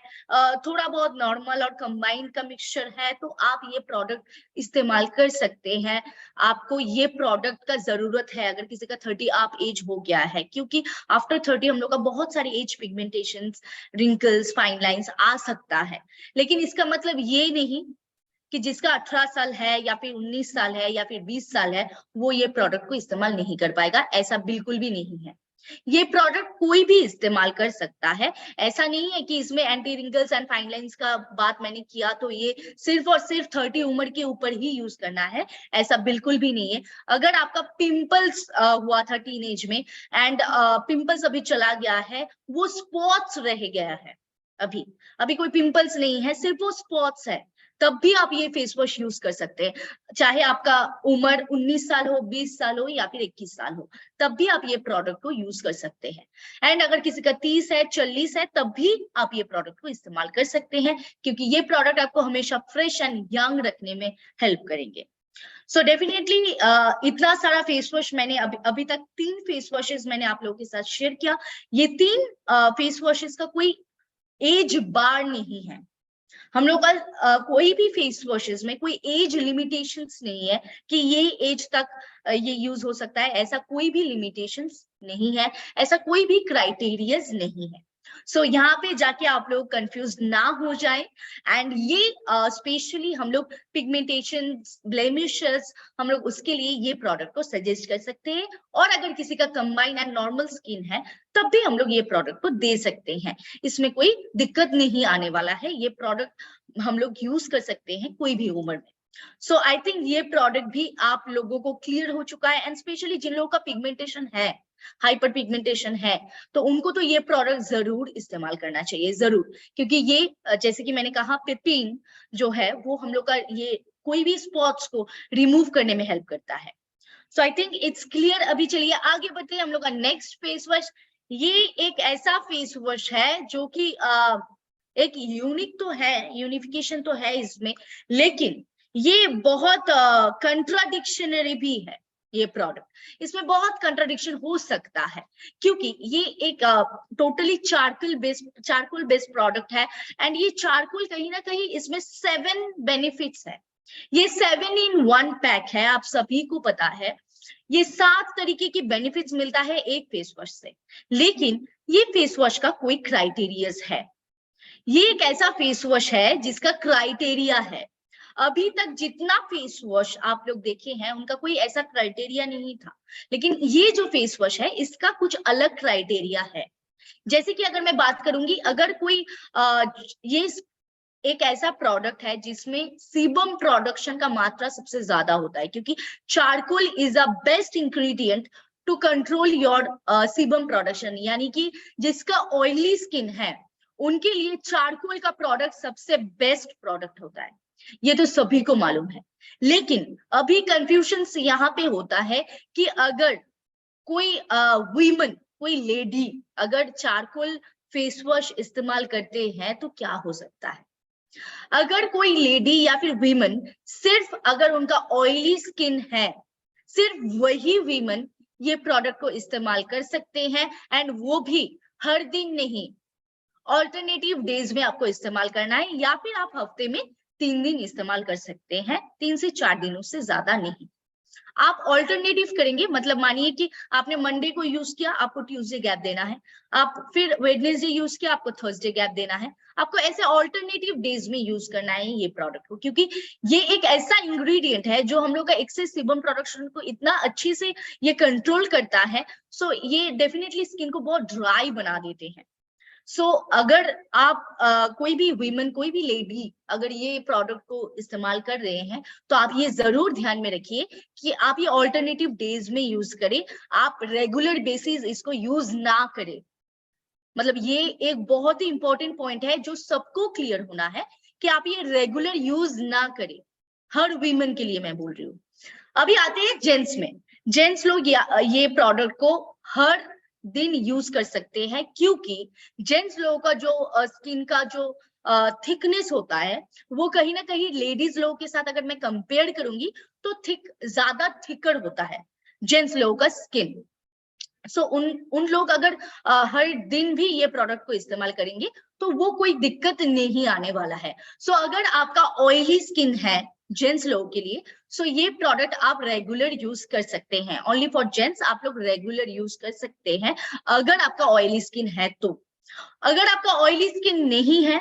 थोड़ा बहुत नॉर्मल और कंबाइंड का मिक्सचर है, तो आप ये प्रोडक्ट इस्तेमाल कर सकते हैं। आपको ये प्रोडक्ट का जरूरत है अगर किसी का 30 आप एज हो गया है, क्योंकि आफ्टर 30 हम लोग का बहुत सारी age pigmentations, wrinkles, fine lines आ सकता है। लेकिन इसका मतलब ये नहीं कि जिसका 18 साल है या फिर 19 साल है या फिर 20 साल है वो ये प्रोडक्ट को इस्तेमाल नहीं कर पाएगा, ऐसा बिल्कुल भी नहीं है। ये प्रोडक्ट कोई भी इस्तेमाल कर सकता है। ऐसा नहीं है कि इसमें anti wrinkles and fine lines का बात मैंने किया तो ये सिर्फ और सिर्फ 30 उम्र के ऊपर ही यूज करना है, ऐसा बिल्कुल भी नहीं है। अगर आपका पिंपल्स हुआ था टीनेज में एंड पिंपल्स अभी चला गया है, वो स्पॉट्स रह गया है, अभी कोई पिंपल्स नहीं है, सिर्फ वो स्पॉट्स है, तब भी आप ये फेस वॉश यूज कर सकते हैं। चाहे आपका उम्र 19 साल हो, 20 साल हो या फिर 21 साल हो, तब भी आप ये प्रोडक्ट को यूज कर सकते हैं। एंड अगर किसी का 30 है, 40 है, तब भी आप ये प्रोडक्ट को इस्तेमाल कर सकते हैं क्योंकि ये प्रोडक्ट आपको हमेशा फ्रेश एंड यंग रखने में हेल्प करेंगे। सो डेफिनेटली इतना सारा फेस वॉश मैंने अभी तक 3 फेस वॉशेस मैंने आप लोगों के साथ शेयर किया। ये 3 फेस वॉशेस का कोई एज बार नहीं है। हम लोग का कोई भी फेस वॉशेस में कोई एज लिमिटेशंस नहीं है कि ये एज तक ये यूज हो सकता है, ऐसा कोई भी लिमिटेशंस नहीं है, ऐसा कोई भी क्राइटेरियाज नहीं है। सो यहाँ पे जाके आप लोग कंफ्यूज ना हो जाए। एंड ये स्पेशली हम लोग पिगमेंटेशन, ब्लेमिशेस, हम लोग उसके लिए ये प्रोडक्ट को सजेस्ट कर सकते हैं। और अगर किसी का कंबाइन एंड नॉर्मल स्किन है तब भी हम लोग ये प्रोडक्ट को दे सकते हैं, इसमें कोई दिक्कत नहीं आने वाला है। ये प्रोडक्ट हम लोग यूज कर सकते हैं कोई भी उम्र में। सो आई थिंक ये प्रोडक्ट भी आप लोगों को क्लियर हो चुका है। एंड स्पेशली जिन लोगों का पिगमेंटेशन है, हाइपर पिगमेंटेशन है, तो उनको तो ये प्रोडक्ट जरूर इस्तेमाल करना चाहिए, जरूर, क्योंकि ये जैसे कि मैंने कहा पेपिन जो है वो हम लोग का ये कोई भी स्पॉट्स को रिमूव करने में हेल्प करता है। सो आई थिंक इट्स क्लियर। अभी चलिए आगे बढ़ते हैं हम लोग का नेक्स्ट फेस वॉश। ये एक ऐसा फेस वॉश है जो कि एक यूनिक तो है, यूनिफिकेशन तो है इसमें, लेकिन ये बहुत कंट्राडिक्शनरी भी है। ये प्रोडक्ट, इसमें बहुत कंट्राडिक्शन हो सकता है क्योंकि ये एक टोटली चारकोल बेस्ड प्रोडक्ट है। एंड ये चारकोल कहीं ना कहीं इसमें 7 बेनिफिट्स है। ये 7 in 1 पैक है, आप सभी को पता है। ये 7 तरीके की बेनिफिट्स मिलता है एक फेस वॉश से, लेकिन ये फेस वॉश का कोई क्राइटेरियाज है। ये एक ऐसा फेस वॉश है जिसका क्राइटेरिया है। अभी तक जितना फेस वॉश आप लोग देखे हैं उनका कोई ऐसा क्राइटेरिया नहीं था, लेकिन ये जो फेस वॉश है इसका कुछ अलग क्राइटेरिया है। जैसे कि अगर मैं बात करूंगी, अगर कोई ये एक ऐसा प्रोडक्ट है जिसमें सीबम प्रोडक्शन का मात्रा सबसे ज्यादा होता है, क्योंकि charcoal is a best ingredient to control your sebum production, यानी कि जिसका ऑयली स्किन है उनके लिए चारकोल का प्रोडक्ट सबसे बेस्ट प्रोडक्ट होता है, ये तो सभी को मालूम है। लेकिन अभी कंफ्यूजन यहाँ पे होता है कि अगर कोई वीमन, कोई लेडी अगर चारकोल फेस वॉश इस्तेमाल करते हैं तो क्या हो सकता है। अगर कोई लेडी या फिर वीमन सिर्फ अगर उनका ऑयली स्किन है, सिर्फ वही वीमन ये प्रोडक्ट को इस्तेमाल कर सकते हैं, एंड वो भी हर दिन नहीं, ऑल्टरनेटिव डेज में आपको इस्तेमाल करना है, या फिर आप हफ्ते में 3 दिन इस्तेमाल कर सकते हैं, 3 से 4 दिनों से ज्यादा नहीं। आप ऑल्टरनेटिव करेंगे, मतलब मानिए कि आपने मंडे को यूज किया, आपको ट्यूसडे गैप देना है, आप फिर वेडनेसडे यूज किया, आपको थर्सडे गैप देना है, आपको ऐसे ऑल्टरनेटिव डेज में यूज करना है ये प्रोडक्ट को, क्योंकि ये एक ऐसा इंग्रेडिएंट है जो हम लोग का एक्सेस सीबम प्रोडक्शन को इतना अच्छे से ये कंट्रोल करता है। सो ये डेफिनेटली स्किन को बहुत ड्राई बना देते हैं। सो अगर आप कोई भी वीमेन, कोई भी लेडी अगर ये प्रोडक्ट को इस्तेमाल कर रहे हैं तो आप ये जरूर ध्यान में रखिए कि आप ये ऑल्टरनेटिव डेज में यूज करें, आप रेगुलर बेसिस इसको यूज ना करें। मतलब ये एक बहुत ही इंपॉर्टेंट पॉइंट है जो सबको क्लियर होना है कि आप ये रेगुलर यूज ना करें, हर वीमेन के लिए मैं बोल रही हूँ। अभी आते हैं जेंट्स में। जेंट्स लोग ये प्रोडक्ट को हर दिन यूज कर सकते हैं, क्योंकि जेंट्स लोगों का जो स्किन का जो थिकनेस होता है वो कहीं ना कहीं लेडीज लोगों के साथ अगर मैं कंपेयर करूंगी तो ज्यादा थिकर होता है जेंट्स लोगों का स्किन। सो उन लोग अगर हर दिन भी ये प्रोडक्ट को इस्तेमाल करेंगे तो वो कोई दिक्कत नहीं आने वाला है। सो अगर आपका ऑयली स्किन है जेंट्स लोगों के लिए, सो ये प्रोडक्ट आप रेगुलर यूज कर सकते हैं। ओनली फॉर जेंट्स आप लोग रेगुलर यूज कर सकते हैं अगर आपका ऑयली स्किन है तो। अगर आपका ऑयली स्किन नहीं है,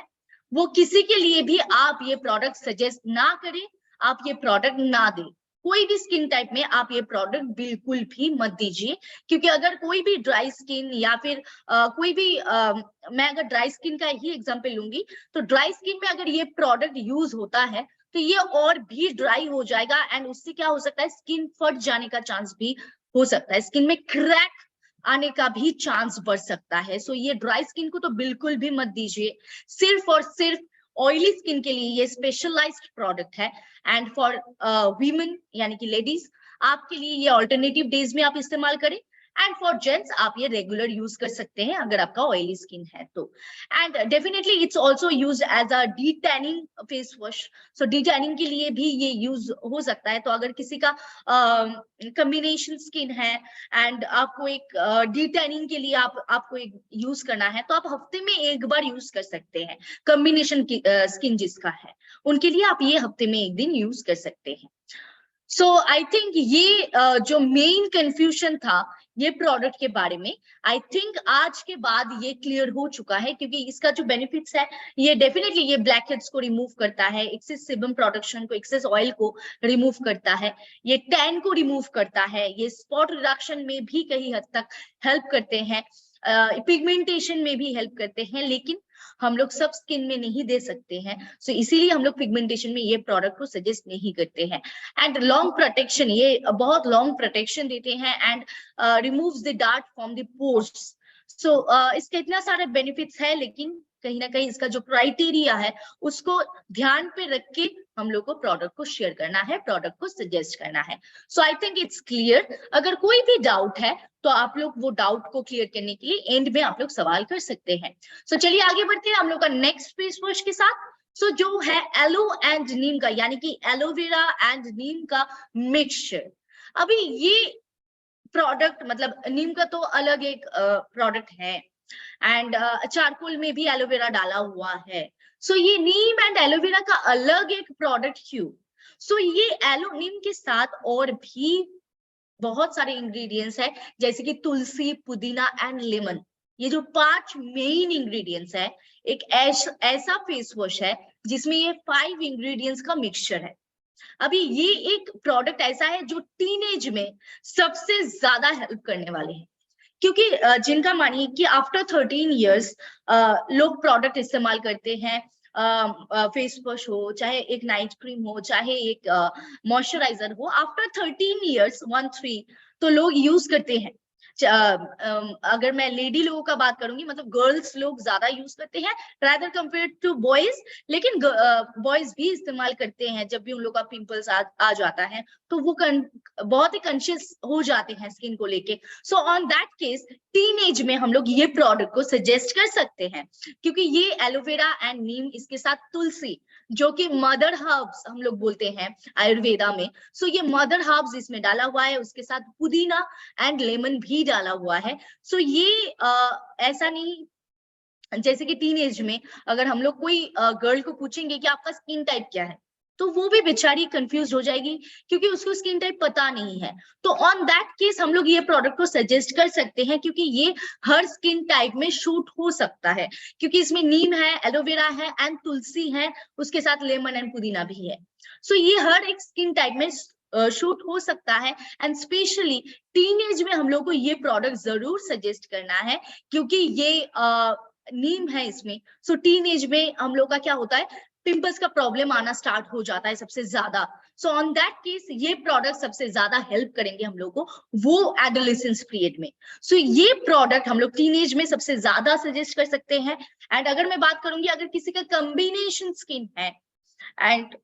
वो किसी के लिए भी आप ये प्रोडक्ट सजेस्ट ना करें, आप ये प्रोडक्ट ना दें। कोई भी स्किन टाइप में आप ये प्रोडक्ट बिल्कुल भी मत दीजिए, क्योंकि अगर कोई भी ड्राई स्किन या फिर कोई भी मैं अगर ड्राई स्किन का ही एग्जांपल लूंगी तो ड्राई स्किन में अगर ये प्रोडक्ट यूज होता है तो ये और भी ड्राई हो जाएगा, एंड उससे क्या हो सकता है, स्किन फट जाने का चांस भी हो सकता है, स्किन में क्रैक आने का भी चांस बढ़ सकता है। सो ये ड्राई स्किन को तो बिल्कुल भी मत दीजिए। सिर्फ और सिर्फ ऑयली स्किन के लिए ये स्पेशलाइज्ड प्रोडक्ट है, एंड फॉर वीमेन यानी कि लेडीज आपके लिए ये ऑल्टरनेटिव डेज में आप इस्तेमाल करें, एंड फॉर जेंट्स आप ये रेगुलर यूज कर सकते हैं अगर आपका ऑयली स्किन है तो। And definitely it's also used as a de tanning face wash. So de tanning के लिए भी ये यूज हो सकता है। तो अगर किसी का कॉम्बिनेशन स्किन है एंड आपको एक डी टैनिंग के लिए आपको एक यूज करना है तो आप हफ्ते में एक बार यूज कर सकते हैं। कॉम्बिनेशन की स्किन जिसका है उनके लिए आप ये हफ्ते में एक दिन यूज कर सकते हैं। सो आई थिंक ये जो मेन कंफ्यूजन था ये प्रोडक्ट के बारे में, आई थिंक आज के बाद ये क्लियर हो चुका है, क्योंकि इसका जो बेनिफिट्स है ये डेफिनेटली ये ब्लैक हेड्स को रिमूव करता है, एक्सेस सेबम प्रोडक्शन को, एक्सेस ऑयल को रिमूव करता है, ये टैन को रिमूव करता है, ये स्पॉट रिडक्शन में भी कहीं हद तक हेल्प करते हैं, पिगमेंटेशन में भी हेल्प करते हैं, लेकिन हम लोग सब स्किन में नहीं दे सकते हैं। सो इसीलिए हम लोग पिगमेंटेशन में ये प्रोडक्ट को सजेस्ट नहीं करते हैं। एंड लॉन्ग प्रोटेक्शन, ये बहुत लॉन्ग प्रोटेक्शन देते हैं and removes the dirt from the pores. So इसके इतना सारे बेनिफिट्स है, लेकिन कहीं ना कहीं इसका जो क्राइटेरिया है उसको ध्यान पे रख के हम लोग को प्रोडक्ट को शेयर करना है, प्रोडक्ट को सजेस्ट करना है। सो आई थिंक इट्स क्लियर। अगर कोई भी डाउट है तो आप लोग वो डाउट को क्लियर करने के लिए एंड में आप लोग सवाल कर सकते हैं। सो चलिए आगे बढ़ते हैं हम लोग का नेक्स्ट फेस वॉश के साथ। सो जो है एलो एंड नीम का, यानी कि एलोवेरा एंड नीम का मिक्सचर। अभी ये प्रोडक्ट मतलब नीम का तो अलग एक प्रोडक्ट है, एंड चारकोल में भी एलोवेरा डाला हुआ है। सो ये नीम एंड एलोवेरा का अलग एक प्रोडक्ट क्यों? सो ये एलो नीम के साथ और भी बहुत सारे इंग्रेडिएंट्स है, जैसे कि तुलसी, पुदीना एंड लेमन। ये जो 5 मेन इंग्रेडिएंट्स है, एक ऐसा फेस वॉश है जिसमें ये 5 इंग्रेडिएंट्स का मिक्सचर है। अभी ये एक प्रोडक्ट ऐसा है जो टीनेज में सबसे ज्यादा हेल्प करने वाले हैं, क्योंकि जिनका मानिए कि आफ्टर 13 इयर्स लोग प्रोडक्ट इस्तेमाल करते हैं, फेस वॉश हो, चाहे एक नाइट क्रीम हो, चाहे एक मॉइस्चराइजर हो, आफ्टर 13 इयर्स 13 तो लोग यूज करते हैं। अगर मैं लेडी लोगों का बात करूंगी, मतलब गर्ल्स लोग ज्यादा यूज करते हैं रादर कंपेयर टू बॉयज, लेकिन बॉयज भी इस्तेमाल करते हैं जब भी उन लोग का पिंपल्स आ जाता है, तो वो बहुत ही कॉन्शियस हो जाते हैं स्किन को लेके। सो ऑन दैट केस टीनेज में हम लोग ये प्रोडक्ट को सजेस्ट कर सकते हैं, क्योंकि ये एलोवेरा एंड नीम, इसके साथ तुलसी जो कि मदर हर्ब्स हम लोग बोलते हैं आयुर्वेदा में, सो ये मदर हर्ब्स इसमें डाला हुआ है, उसके साथ पुदीना एंड लेमन भी डाला हुआ है। सो ये ऐसा नहीं, जैसे कि टीनेज में अगर हम लोग कोई गर्ल को पूछेंगे कि आपका स्किन टाइप क्या है, तो वो भी बेचारी कंफ्यूज हो जाएगी क्योंकि उसको स्किन टाइप पता नहीं है। तो ऑन दैट केस हम लोग ये प्रोडक्ट को सजेस्ट कर सकते हैं, क्योंकि ये हर स्किन टाइप में शूट हो सकता है, क्योंकि इसमें नीम है, एलोवेरा है एंड तुलसी है, उसके साथ लेमन एंड पुदीना भी है। सो ये हर एक स्किन टाइप में शूट हो सकता है, एंड स्पेशली टीनेज में हम लोग को ये प्रोडक्ट जरूर सजेस्ट करना है, क्योंकि ये नीम है इसमें। सो टीनेज में हम लोग का क्या होता है, पिंपल्स का प्रॉब्लम आना स्टार्ट हो जाता है सबसे ज्यादा। सो ऑन दैट केस ये प्रोडक्ट सबसे ज्यादा हेल्प करेंगे हम लोग को वो एडोलेसेंस पीरियड में। सो ये प्रोडक्ट हम लोग टीनेज में सबसे ज्यादा सजेस्ट कर सकते हैं। एंड अगर मैं बात करूंगी, अगर किसी का कॉम्बिनेशन स्किन है एंड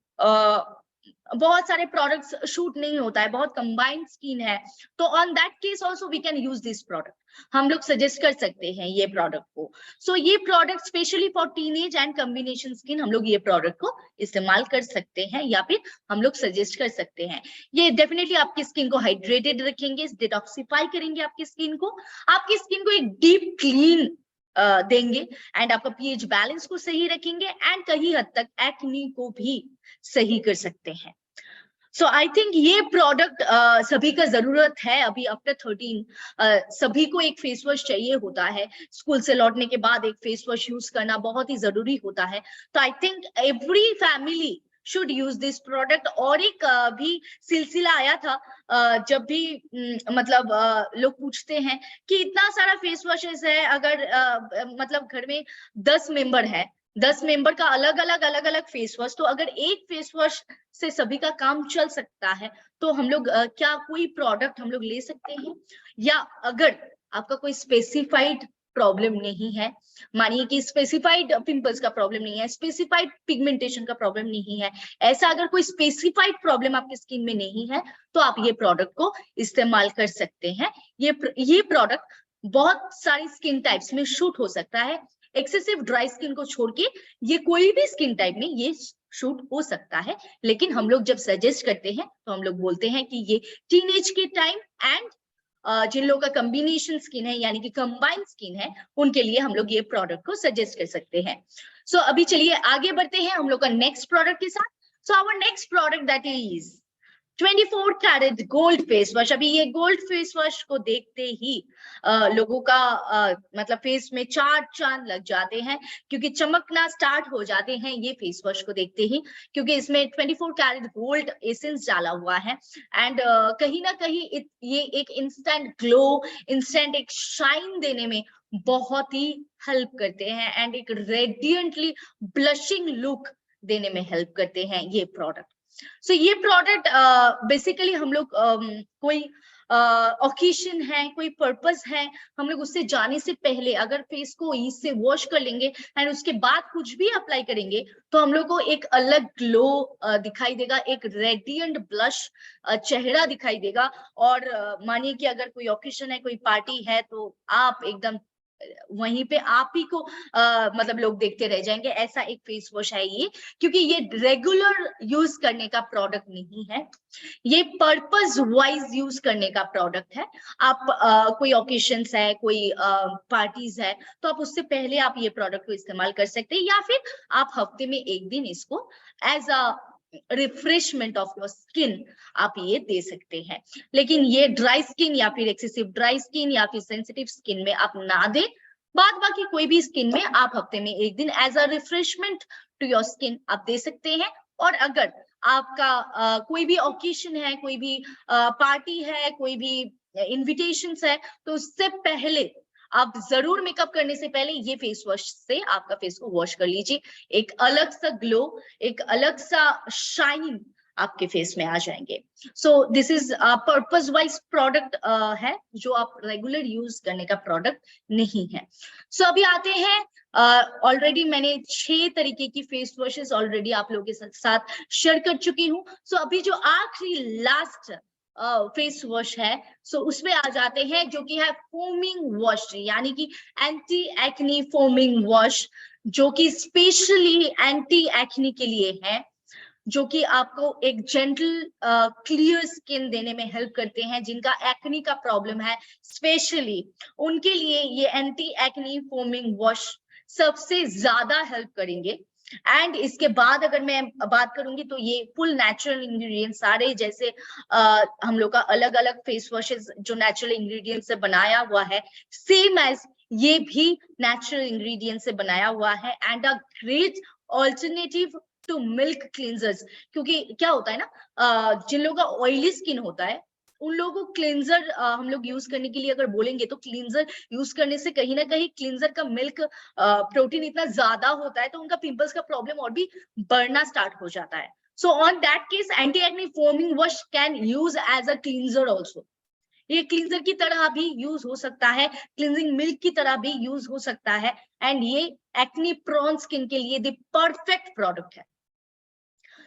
बहुत सारे प्रोडक्ट्स शूट नहीं होता है, बहुत कंबाइंड स्किन है, तो on that case also we can use this product, हम लोग सजेस्ट कर सकते हैं ये प्रोडक्ट को। सो ये product specially for teenage and combination skin हम लोग ये प्रोडक्ट को इस्तेमाल कर सकते हैं, या फिर हम लोग सजेस्ट कर सकते हैं। ये डेफिनेटली आपकी स्किन को हाइड्रेटेड रखेंगे, डिटॉक्सिफाई करेंगे आपकी स्किन को, आपकी स्किन को एक डीप क्लीन देंगे, एंड आपका पीएच बैलेंस को सही रखेंगे, एंड कहीं हद तक एक्ने को भी सही कर सकते हैं। सो आई थिंक ये प्रोडक्ट सभी का जरूरत है। अभी आफ्टर 13 सभी को एक फेस वॉश चाहिए होता है, स्कूल से लौटने के बाद एक फेस वॉश यूज करना बहुत ही जरूरी होता है। तो I think every family should use this product. और एक भी सिलसिला आया था, जब भी मतलब लोग पूछते हैं कि इतना सारा फेस वॉशेस है, अगर मतलब घर में 10 मेंबर है, 10 मेंबर का अलग अलग फेस वॉश, तो अगर एक फेस वॉश से सभी का काम चल सकता है, तो हम लोग क्या कोई प्रोडक्ट हम लोग ले सकते हैं? या अगर आपका कोई स्पेसिफाइड प्रॉब्लम नहीं है, मानिए कि स्पेसिफाइड पिंपल्स का प्रॉब्लम नहीं है, स्पेसिफाइड पिगमेंटेशन का प्रॉब्लम नहीं है, ऐसा अगर कोई स्पेसिफाइड प्रॉब्लम आपकी स्किन में नहीं है, तो आप ये प्रोडक्ट को इस्तेमाल कर सकते हैं। ये प्रोडक्ट बहुत सारी स्किन टाइप्स में शूट हो सकता है, एक्सेसिव ड्राई स्किन को छोड़ के ये कोई भी स्किन टाइप में ये शूट हो सकता है। लेकिन हम लोग जब सजेस्ट करते हैं तो हम लोग बोलते हैं कि ये टीनेज के टाइम एंड जिन लोगों का कॉम्बिनेशन स्किन है, यानी कि कंबाइंड स्किन है, उनके लिए हम लोग ये प्रोडक्ट को सजेस्ट कर सकते हैं। सो अभी चलिए आगे बढ़ते हैं हम लोग का नेक्स्ट प्रोडक्ट के साथ। So our next product that is 24 carat gold face wash. अभी ये गोल्ड फेस वॉश को देखते ही लोगों का मतलब फेस में 4 चांद लग जाते हैं, क्योंकि चमकना स्टार्ट हो जाते हैं ये फेस वॉश को देखते ही, क्योंकि इसमें 24 कैरेट गोल्ड एसेंस डाला हुआ है। एंड कहीं ना कहीं ये एक इंस्टेंट ग्लो, इंस्टेंट एक शाइन देने में बहुत ही हेल्प करते हैं, एंड एक रेडियंटली ब्लशिंग लुक देने में हेल्प करते हैं ये प्रोडक्ट। सो ये प्रोडक्ट बेसिकली हम लोग कोई ओकेशन है, कोई पर्पस है, हम लोग उससे जाने से पहले अगर फेस को इससे वॉश कर लेंगे एंड उसके बाद कुछ भी अप्लाई करेंगे, तो हम लोग को एक अलग ग्लो दिखाई देगा, एक रेडियंट ब्लश चेहरा दिखाई देगा। और मानिए कि अगर कोई ओकेशन है, कोई पार्टी है, तो आप एकदम वहीं पे आप ही को मतलब लोग देखते रह जाएंगे। ऐसा एक फेस वॉश है ये, क्योंकि ये रेगुलर यूज करने का प्रोडक्ट नहीं है, ये पर्पस वाइज यूज करने का प्रोडक्ट है। आप कोई ओकेशंस है, कोई पार्टीज है, तो आप उससे पहले आप ये प्रोडक्ट को इस्तेमाल कर सकते हैं, या फिर आप हफ्ते में एक दिन इसको as a refreshment of your skin आप ये दे सकते हैं। लेकिन ये ड्राई स्किन या फिर एक्सेसिव ड्राई स्किन या फिर सेंसिटिव स्किन में आप ना दें। बाद बाकी कोई भी स्किन में आप हफ्ते में एक दिन as a refreshment to your skin आप दे सकते हैं। और अगर आपका कोई भी ओकेशन है, कोई भी पार्टी है, कोई भी इन्विटेशंस है, तो उससे पहले आप जरूर मेकअप करने से पहले ये फेस वॉश से आपका फेस को वॉश कर लीजिए। एक अलग सा ग्लो, एक अलग सा शाइन आपके फेस में आ जाएंगे। So this is purpose wise product है, जो आप रेगुलर यूज करने का प्रोडक्ट नहीं है। सो अभी आते हैं, ऑलरेडी मैंने 6 तरीके की फेस वॉशेस ऑलरेडी आप लोगों के साथ शेयर कर चुकी हूँ। सो अभी जो आखिरी लास्ट फेस वॉश है, सो उसमें आ जाते हैं, जो कि है फोमिंग वॉश, यानी कि एंटी एक्नी फोमिंग वॉश, जो कि स्पेशली एंटी एक्नी के लिए है, जो कि आपको एक जेंटल क्लियर स्किन देने में हेल्प करते हैं। जिनका एक्नी का प्रॉब्लम है स्पेशली उनके लिए ये एंटी एक्नी फोमिंग वॉश सबसे ज्यादा हेल्प करेंगे। एंड इसके बाद अगर मैं बात करूंगी तो ये फुल नेचुरल इंग्रेडिएंट सारे, जैसे हम लोग का अलग अलग फेस वॉशेस जो नेचुरल इंग्रेडिएंट से बनाया हुआ है, सेम एज ये भी नेचुरल इंग्रेडिएंट से बनाया हुआ है, and a great alternative to milk cleansers. क्योंकि क्या होता है ना, जिन लोगों का ऑयली स्किन होता है उन लोगों को क्लींजर हम लोग यूज करने के लिए अगर बोलेंगे तो क्लींजर यूज करने से कहीं ना कहीं क्लींजर का मिल्क प्रोटीन इतना ज्यादा होता है तो उनका पिंपल्स का प्रॉब्लम और भी बढ़ना स्टार्ट हो जाता है। So on that case anti acne foaming wash can use as a cleanser also. ये क्लींजर की तरह भी यूज हो सकता है, क्लींजिंग मिल्क की तरह भी यूज हो सकता है, एंड ये एक्ने प्रोन स्किन के लिए द परफेक्ट प्रोडक्ट है।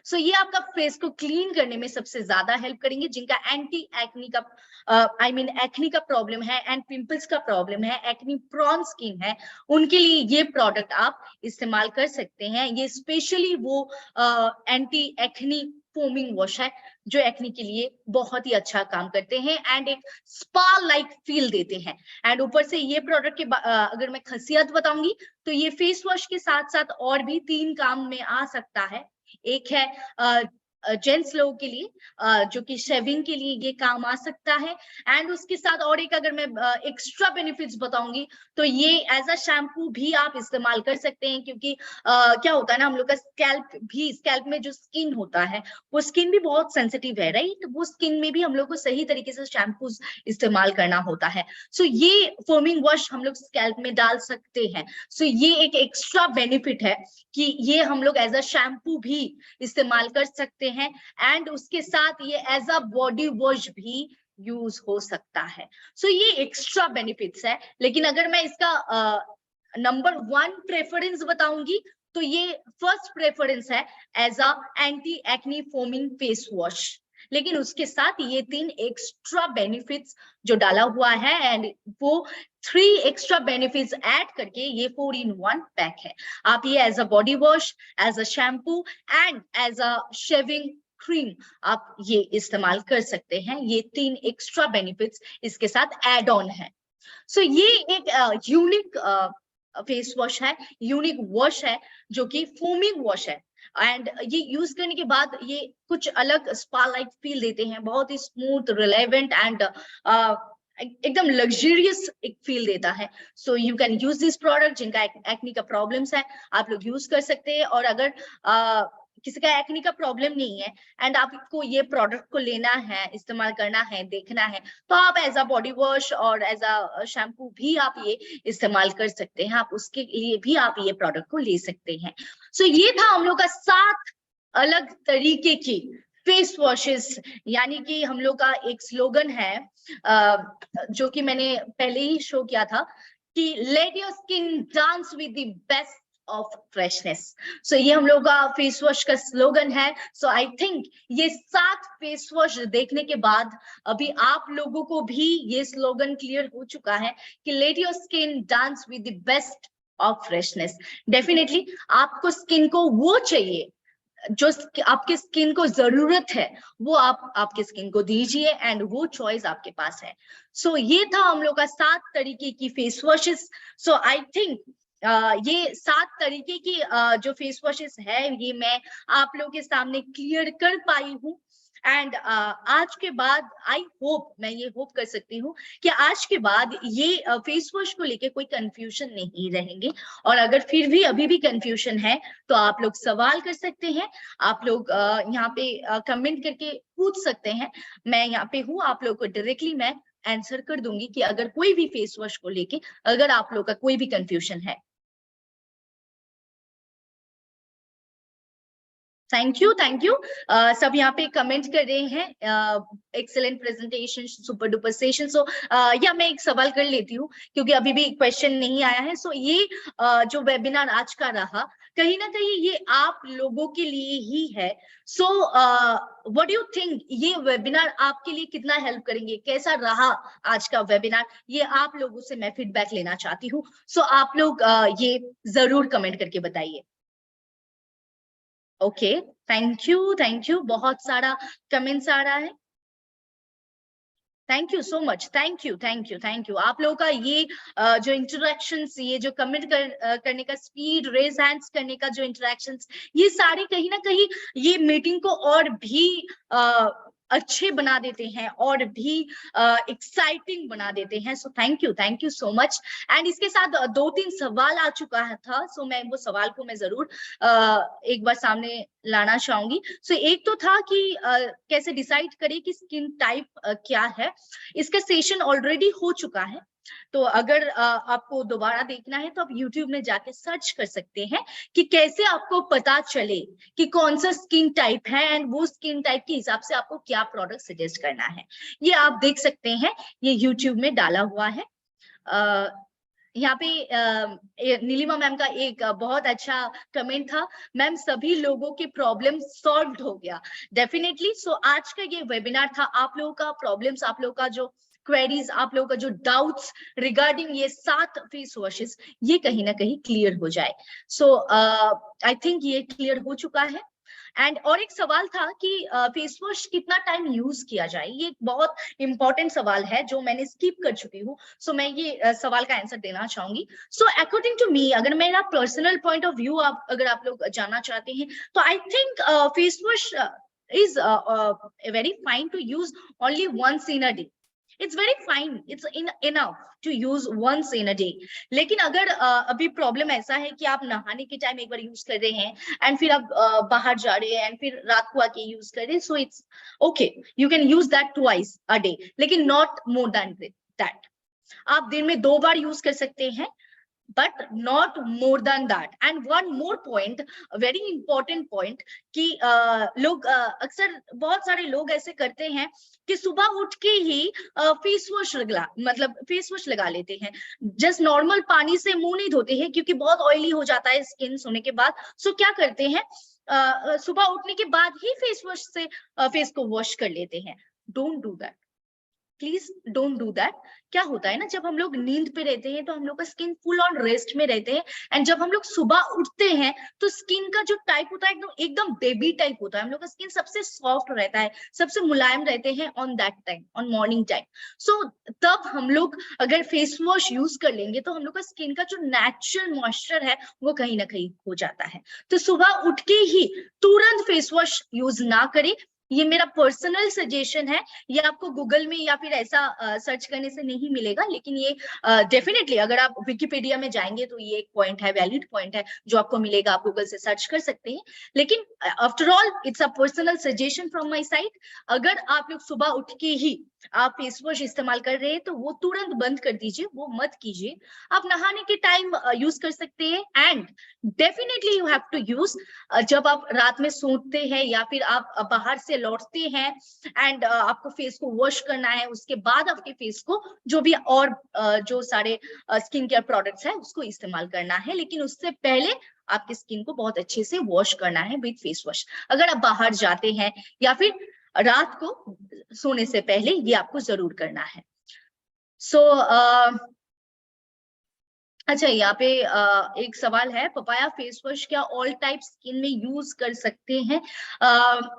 सो ये आपका फेस को क्लीन करने में सबसे ज्यादा हेल्प करेंगे। जिनका एंटी एक्नी का एक्नी का प्रॉब्लम है एंड पिंपल्स का प्रॉब्लम है, एक्नी प्रोन स्किन है, उनके लिए ये प्रोडक्ट आप इस्तेमाल कर सकते हैं। ये स्पेशली वो एंटी एक्नी फोमिंग वॉश है जो एक्नी के लिए बहुत ही अच्छा काम करते हैं एंड एक स्पा लाइक फील देते हैं। एंड ऊपर से ये प्रोडक्ट के अगर मैं खासियत बताऊंगी तो ये फेस वॉश के साथ साथ और भी 3 काम में आ सकता है। एक है जेंट्स लोगों के लिए, जो कि शेविंग के लिए ये काम आ सकता है, एंड उसके साथ और एक अगर मैं एक्स्ट्रा बेनिफिट्स बताऊंगी तो ये एज अ शैम्पू भी आप इस्तेमाल कर सकते हैं। क्योंकि क्या होता है ना, हम लोग का स्कैल्प में जो स्किन होता है वो स्किन भी बहुत सेंसिटिव है, राइट? वो स्किन में भी हम लोग को सही तरीके से शैम्पूज इस्तेमाल करना होता है। सो ये फोमिंग वॉश हम लोग स्कैल्प में डाल सकते हैं। सो ये एक एक्स्ट्रा बेनिफिट है कि ये हम लोग एज अ शैम्पू भी इस्तेमाल कर सकते हैं, एंड उसके साथ ये एज अ बॉडी वॉश भी यूज हो सकता है। सो ये एक्स्ट्रा बेनिफिट्स है। लेकिन अगर मैं इसका नंबर 1 प्रेफरेंस बताऊंगी तो ये फर्स्ट प्रेफरेंस है as a anti acne foaming face wash. लेकिन उसके साथ ये 3 एक्स्ट्रा बेनिफिट्स जो डाला हुआ है, एंड वो 3 एक्स्ट्रा बेनिफिट्स ऐड करके ये 4-in-1 पैक है। आप ये as a body wash, as a shampoo and as a shaving cream आप ये इस्तेमाल कर सकते हैं। ये 3 एक्स्ट्रा बेनिफिट्स इसके साथ एड ऑन है। सो ये एक यूनिक फेस वॉश है, यूनिक वॉश है, जो कि फोमिंग वॉश है, एंड ये यूज करने के बाद ये कुछ अलग स्पा लाइक फील देते हैं, बहुत ही स्मूथ, रिलेवेंट एंड एकदम लग्जरियस एक फील देता है। So you can use this product. जिनका एक्नी का प्रॉब्लम्स है आप लोग यूज कर सकते हैं, और अगर किसी का एक्नी का प्रॉब्लम नहीं है एंड आपको ये प्रोडक्ट को लेना है, इस्तेमाल करना है, देखना है, तो आप एज अ बॉडी वॉश और एज अ शैम्पू भी आप ये इस्तेमाल कर सकते हैं। आप उसके लिए भी आप ये प्रोडक्ट को ले सकते हैं। सो ये था हम लोग का 7 अलग तरीके की फेस वॉशेस, यानी कि हम लोग का एक स्लोगन है जो कि मैंने पहले ही शो किया था कि let your skin dance with the best of freshness. So ये हम लोग का फेस वॉश का स्लोगन है। सो आई थिंक ये 7 फेस वॉश देखने के बाद अभी आप लोगों को भी ये स्लोगन क्लियर हो चुका है कि let your skin dance with the best of freshness. Definitely आपको स्किन को वो चाहिए जो आपके स्किन को जरूरत है, वो आप आपके स्किन को दीजिए, एंड वो चॉइस आपके पास है। सो ये था हम लोग का 7 तरीके की face washes. So I think ये 7 तरीके की जो फेस वॉशेस है ये मैं आप लोगों के सामने क्लियर कर पाई हूँ। एंड आज के बाद आई होप, मैं ये होप कर सकती हूँ कि आज के बाद ये फेस वॉश को लेके कोई कंफ्यूजन नहीं रहेंगे। और अगर फिर भी अभी भी कंफ्यूजन है तो आप लोग सवाल कर सकते हैं, आप लोग यहाँ पे कमेंट करके पूछ सकते हैं। मैं यहाँ पे हूँ, आप लोग को डायरेक्टली मैं आंसर कर दूंगी कि अगर कोई भी फेस वॉश को लेके अगर आप लोग का कोई भी कंफ्यूजन है। Thank you, thank you. सब यहाँ पे कमेंट कर रहे हैं, excellent presentation, super duper session. So या मैं एक सवाल कर लेती हूँ क्योंकि अभी भी क्वेश्चन नहीं आया है। सो ये जो वेबिनार आज का रहा, कहीं ना कहीं ये आप लोगों के लिए ही है। So what do you think, ये वेबिनार आपके लिए कितना हेल्प करेंगे? कैसा रहा आज का वेबिनार? ये आप लोगों से मैं फीडबैक लेना चाहती हूँ। सो आप लोग ये जरूर कमेंट करके बताइए। Okay, thank you, thank you. बहुत सारा कमेंट्स आ रहा है। Thank you so much, thank you, thank you, thank you. आप लोगों का ये जो इंटरेक्शंस, ये जो कमेंट करने का स्पीड, रेज हैंड्स करने का जो इंटरेक्शंस, ये सारे कहीं ना कहीं ये मीटिंग को और भी अच्छे बना देते हैं और भी एक्साइटिंग बना देते हैं। So thank you so much. And इसके साथ 2-3 सवाल आ चुका था। सो मैं वो सवाल को मैं जरूर एक बार सामने लाना चाहूंगी। सो एक तो था कि कैसे डिसाइड करें कि स्किन टाइप क्या है। इसका सेशन ऑलरेडी हो चुका है, तो अगर आपको दोबारा देखना है तो आप YouTube में जाके सर्च कर सकते हैं कि कैसे आपको पता चले कि कौन सा स्किन टाइप है, एंड वो स्किन टाइप के हिसाब से आपको क्या प्रोडक्ट सजेस्ट करना है। ये आप देख सकते हैं, ये YouTube में डाला हुआ है। यहाँ पे नीलिमा मैम का एक बहुत अच्छा कमेंट था, मैम सभी लोगों के प्रॉब्लम सॉल्व हो गया। डेफिनेटली। सो आज का ये वेबिनार था, आप लोगों का प्रॉब्लम्स, आप लोगों का जो क्वेरीज, आप लोगों का जो डाउट्स रिगार्डिंग ये 7 फेस वॉशेस, ये कहीं ना कहीं क्लियर हो जाए। सो आई थिंक ये क्लियर हो चुका है। एंड और एक सवाल था कि फेस वॉश कितना टाइम यूज किया जाए। ये एक बहुत इंपॉर्टेंट सवाल है जो मैंने स्किप कर चुकी हूँ। सो मैं ये सवाल का आंसर देना चाहूंगी। सो अकॉर्डिंग टू मी, अगर मेरा पर्सनल पॉइंट ऑफ व्यू अगर आप लोग जानना चाहते हैं, तो I think face wash is very fine to use only once in a day. It's very fine, it's enough to use once in a day. लेकिन अगर अभी प्रॉब्लम ऐसा है कि आप नहाने के टाइम एक बार यूज कर रहे हैं एंड फिर आप बाहर जा रहे हैं एंड फिर रात को आके यूज कर रहे हैं, so it's okay, you can use that twice a day, लेकिन नॉट मोर देन दैट। आप दिन में 2 बार यूज कर सकते हैं, but not more than that. And one more point, a very important point, कि लोग अक्सर बहुत सारे लोग ऐसे करते हैं कि सुबह उठ के ही फेस वॉश फेस वॉश लगा लेते हैं, जस्ट नॉर्मल पानी से मुंह नहीं धोते हैं क्योंकि बहुत ऑयली हो जाता है स्किन सोने के बाद। सो क्या करते हैं, सुबह उठने के बाद ही फेस वॉश से फेस को वॉश कर लेते हैं। Don't do that, please don't do that. क्या होता है ना, जब हम लोग नींद पे रहते हैं तो हम लोग का स्किन फुल ऑन रेस्ट में रहते हैं, एंड जब हम लोग सुबह उठते हैं तो स्किन का जो टाइप होता है एकदम बेबी टाइप होता है। हम लोग का स्किन सबसे सॉफ्ट रहता है, सबसे मुलायम रहते हैं on that time, on morning time. So तब हम लोग अगर फेस वॉश यूज कर लेंगे तो हम लोग का स्किन का जो नेचुरल मॉइस्चर है वो कहीं ना कहीं हो जाता है। तो सुबह उठ के ही तुरंत फेस वॉश यूज ना करें, ये मेरा पर्सनल सजेशन है। ये आपको गूगल में या फिर ऐसा सर्च करने से नहीं मिलेगा, लेकिन ये डेफिनेटली अगर आप विकिपीडिया में जाएंगे तो ये एक पॉइंट है, वैलिड पॉइंट है जो आपको मिलेगा, आप गूगल से सर्च कर सकते हैं। लेकिन after all it's a personal suggestion from my side. अगर आप लोग सुबह उठ के ही आप फेस वॉश इस्तेमाल कर रहे हैं तो वो तुरंत बंद कर दीजिए, वो मत कीजिए। आप नहाने के टाइम यूज कर सकते हैं, and definitely you have to use जब आप रात में सोते हैं या फिर आप बाहर से लौटते हैं एंड आपको फेस को वॉश करना है, उसके बाद आपके फेस को जो भी और जो सारे स्किन केयर प्रोडक्ट्स हैं उसको इस्तेमाल करना है। लेकिन उससे पहले आपके स्किन को बहुत अच्छे से वॉश करना है विद फेस वॉश, अगर आप बाहर जाते हैं या फिर रात को सोने से पहले, ये आपको जरूर करना है। सो अच्छा, यहाँ पे एक सवाल है, पपाया फेस वॉश क्या ऑल टाइप स्किन में यूज कर सकते हैं?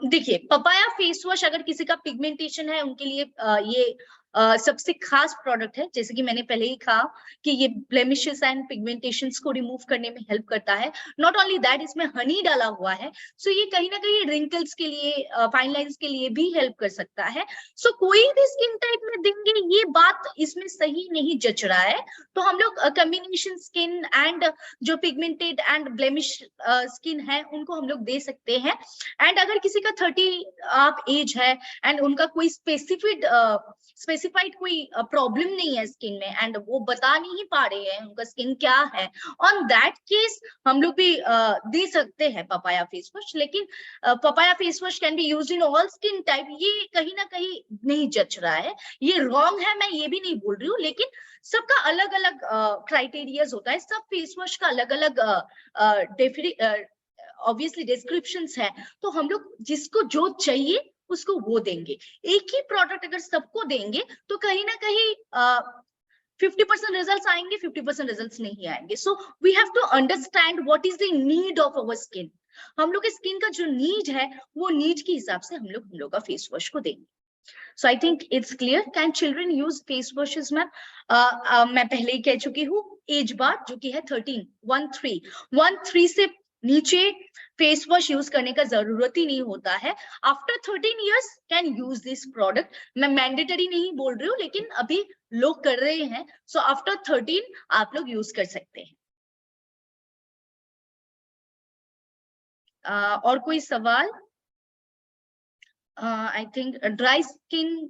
देखिए, पपाया फेस वॉश अगर किसी का पिगमेंटेशन है उनके लिए ये सबसे खास प्रोडक्ट है। जैसे कि मैंने पहले ही कहा कि ये ब्लेमिशेस एंड पिगमेंटेशंस को रिमूव करने में हेल्प करता है। नॉट ओनली दैट, इसमें हनी डाला हुआ है, सो ये कहीं ना कहीं रिंकल्स के लिए, फाइन लाइंस के लिए भी हेल्प कर सकता है। सो कोई भी स्किन टाइप में देंगे, ये बात इसमें सही नहीं जच रहा है, तो हम लोग कॉम्बिनेशन स्किन एंड जो पिगमेंटेड एंड ब्लेमिश स्किन है उनको हम लोग दे सकते हैं। एंड अगर किसी का 30 आप एज है एंड उनका कोई स्पेसिफाइड कोई प्रॉब्लम नहीं है स्किन में एंड वो बता नहीं पा रहे हैं उनका स्किन क्या है, ऑन दैट केस हम लोग भी दे सकते हैं पपाया फेस वॉश। लेकिन papaya face wash can be used in all skin type, ये कहीं ना कहीं नहीं जच रहा है, ये रॉन्ग है, मैं ये भी नहीं बोल रही हूँ, लेकिन सबका अलग अलग क्राइटेरियाज होता है, सब फेस वॉश का अलग अलग ऑब्वियसली डिस्क्रिप्शंस है, तो हम लोग जिसको जो चाहिए उसको वो देंगे। एक ही प्रोडक्ट अगर सबको देंगे तो कहीं ना कहीं 50% रिजल्ट्स आएंगे, 50% रिजल्ट्स नहीं आएंगे। So we have to understand what is the need of our skin. हम लोग के स्किन का जो नीड है वो नीड के हिसाब से हम लोग का फेस वॉश को देंगे। So I think it's clear. Can children use face washes, ma'am? मैं पहले ही कह चुकी हूँ, एज बार जो कि है 13 से नीचे फेस वॉश यूज करने का जरूरत ही नहीं होता है। After 13 years can use this product. मैं मैंडेटरी नहीं बोल रही हूँ, लेकिन अभी लोग कर रहे हैं, सो आफ्टर 13 आप लोग यूज कर सकते हैं। और कोई सवाल? आई थिंक ड्राई स्किन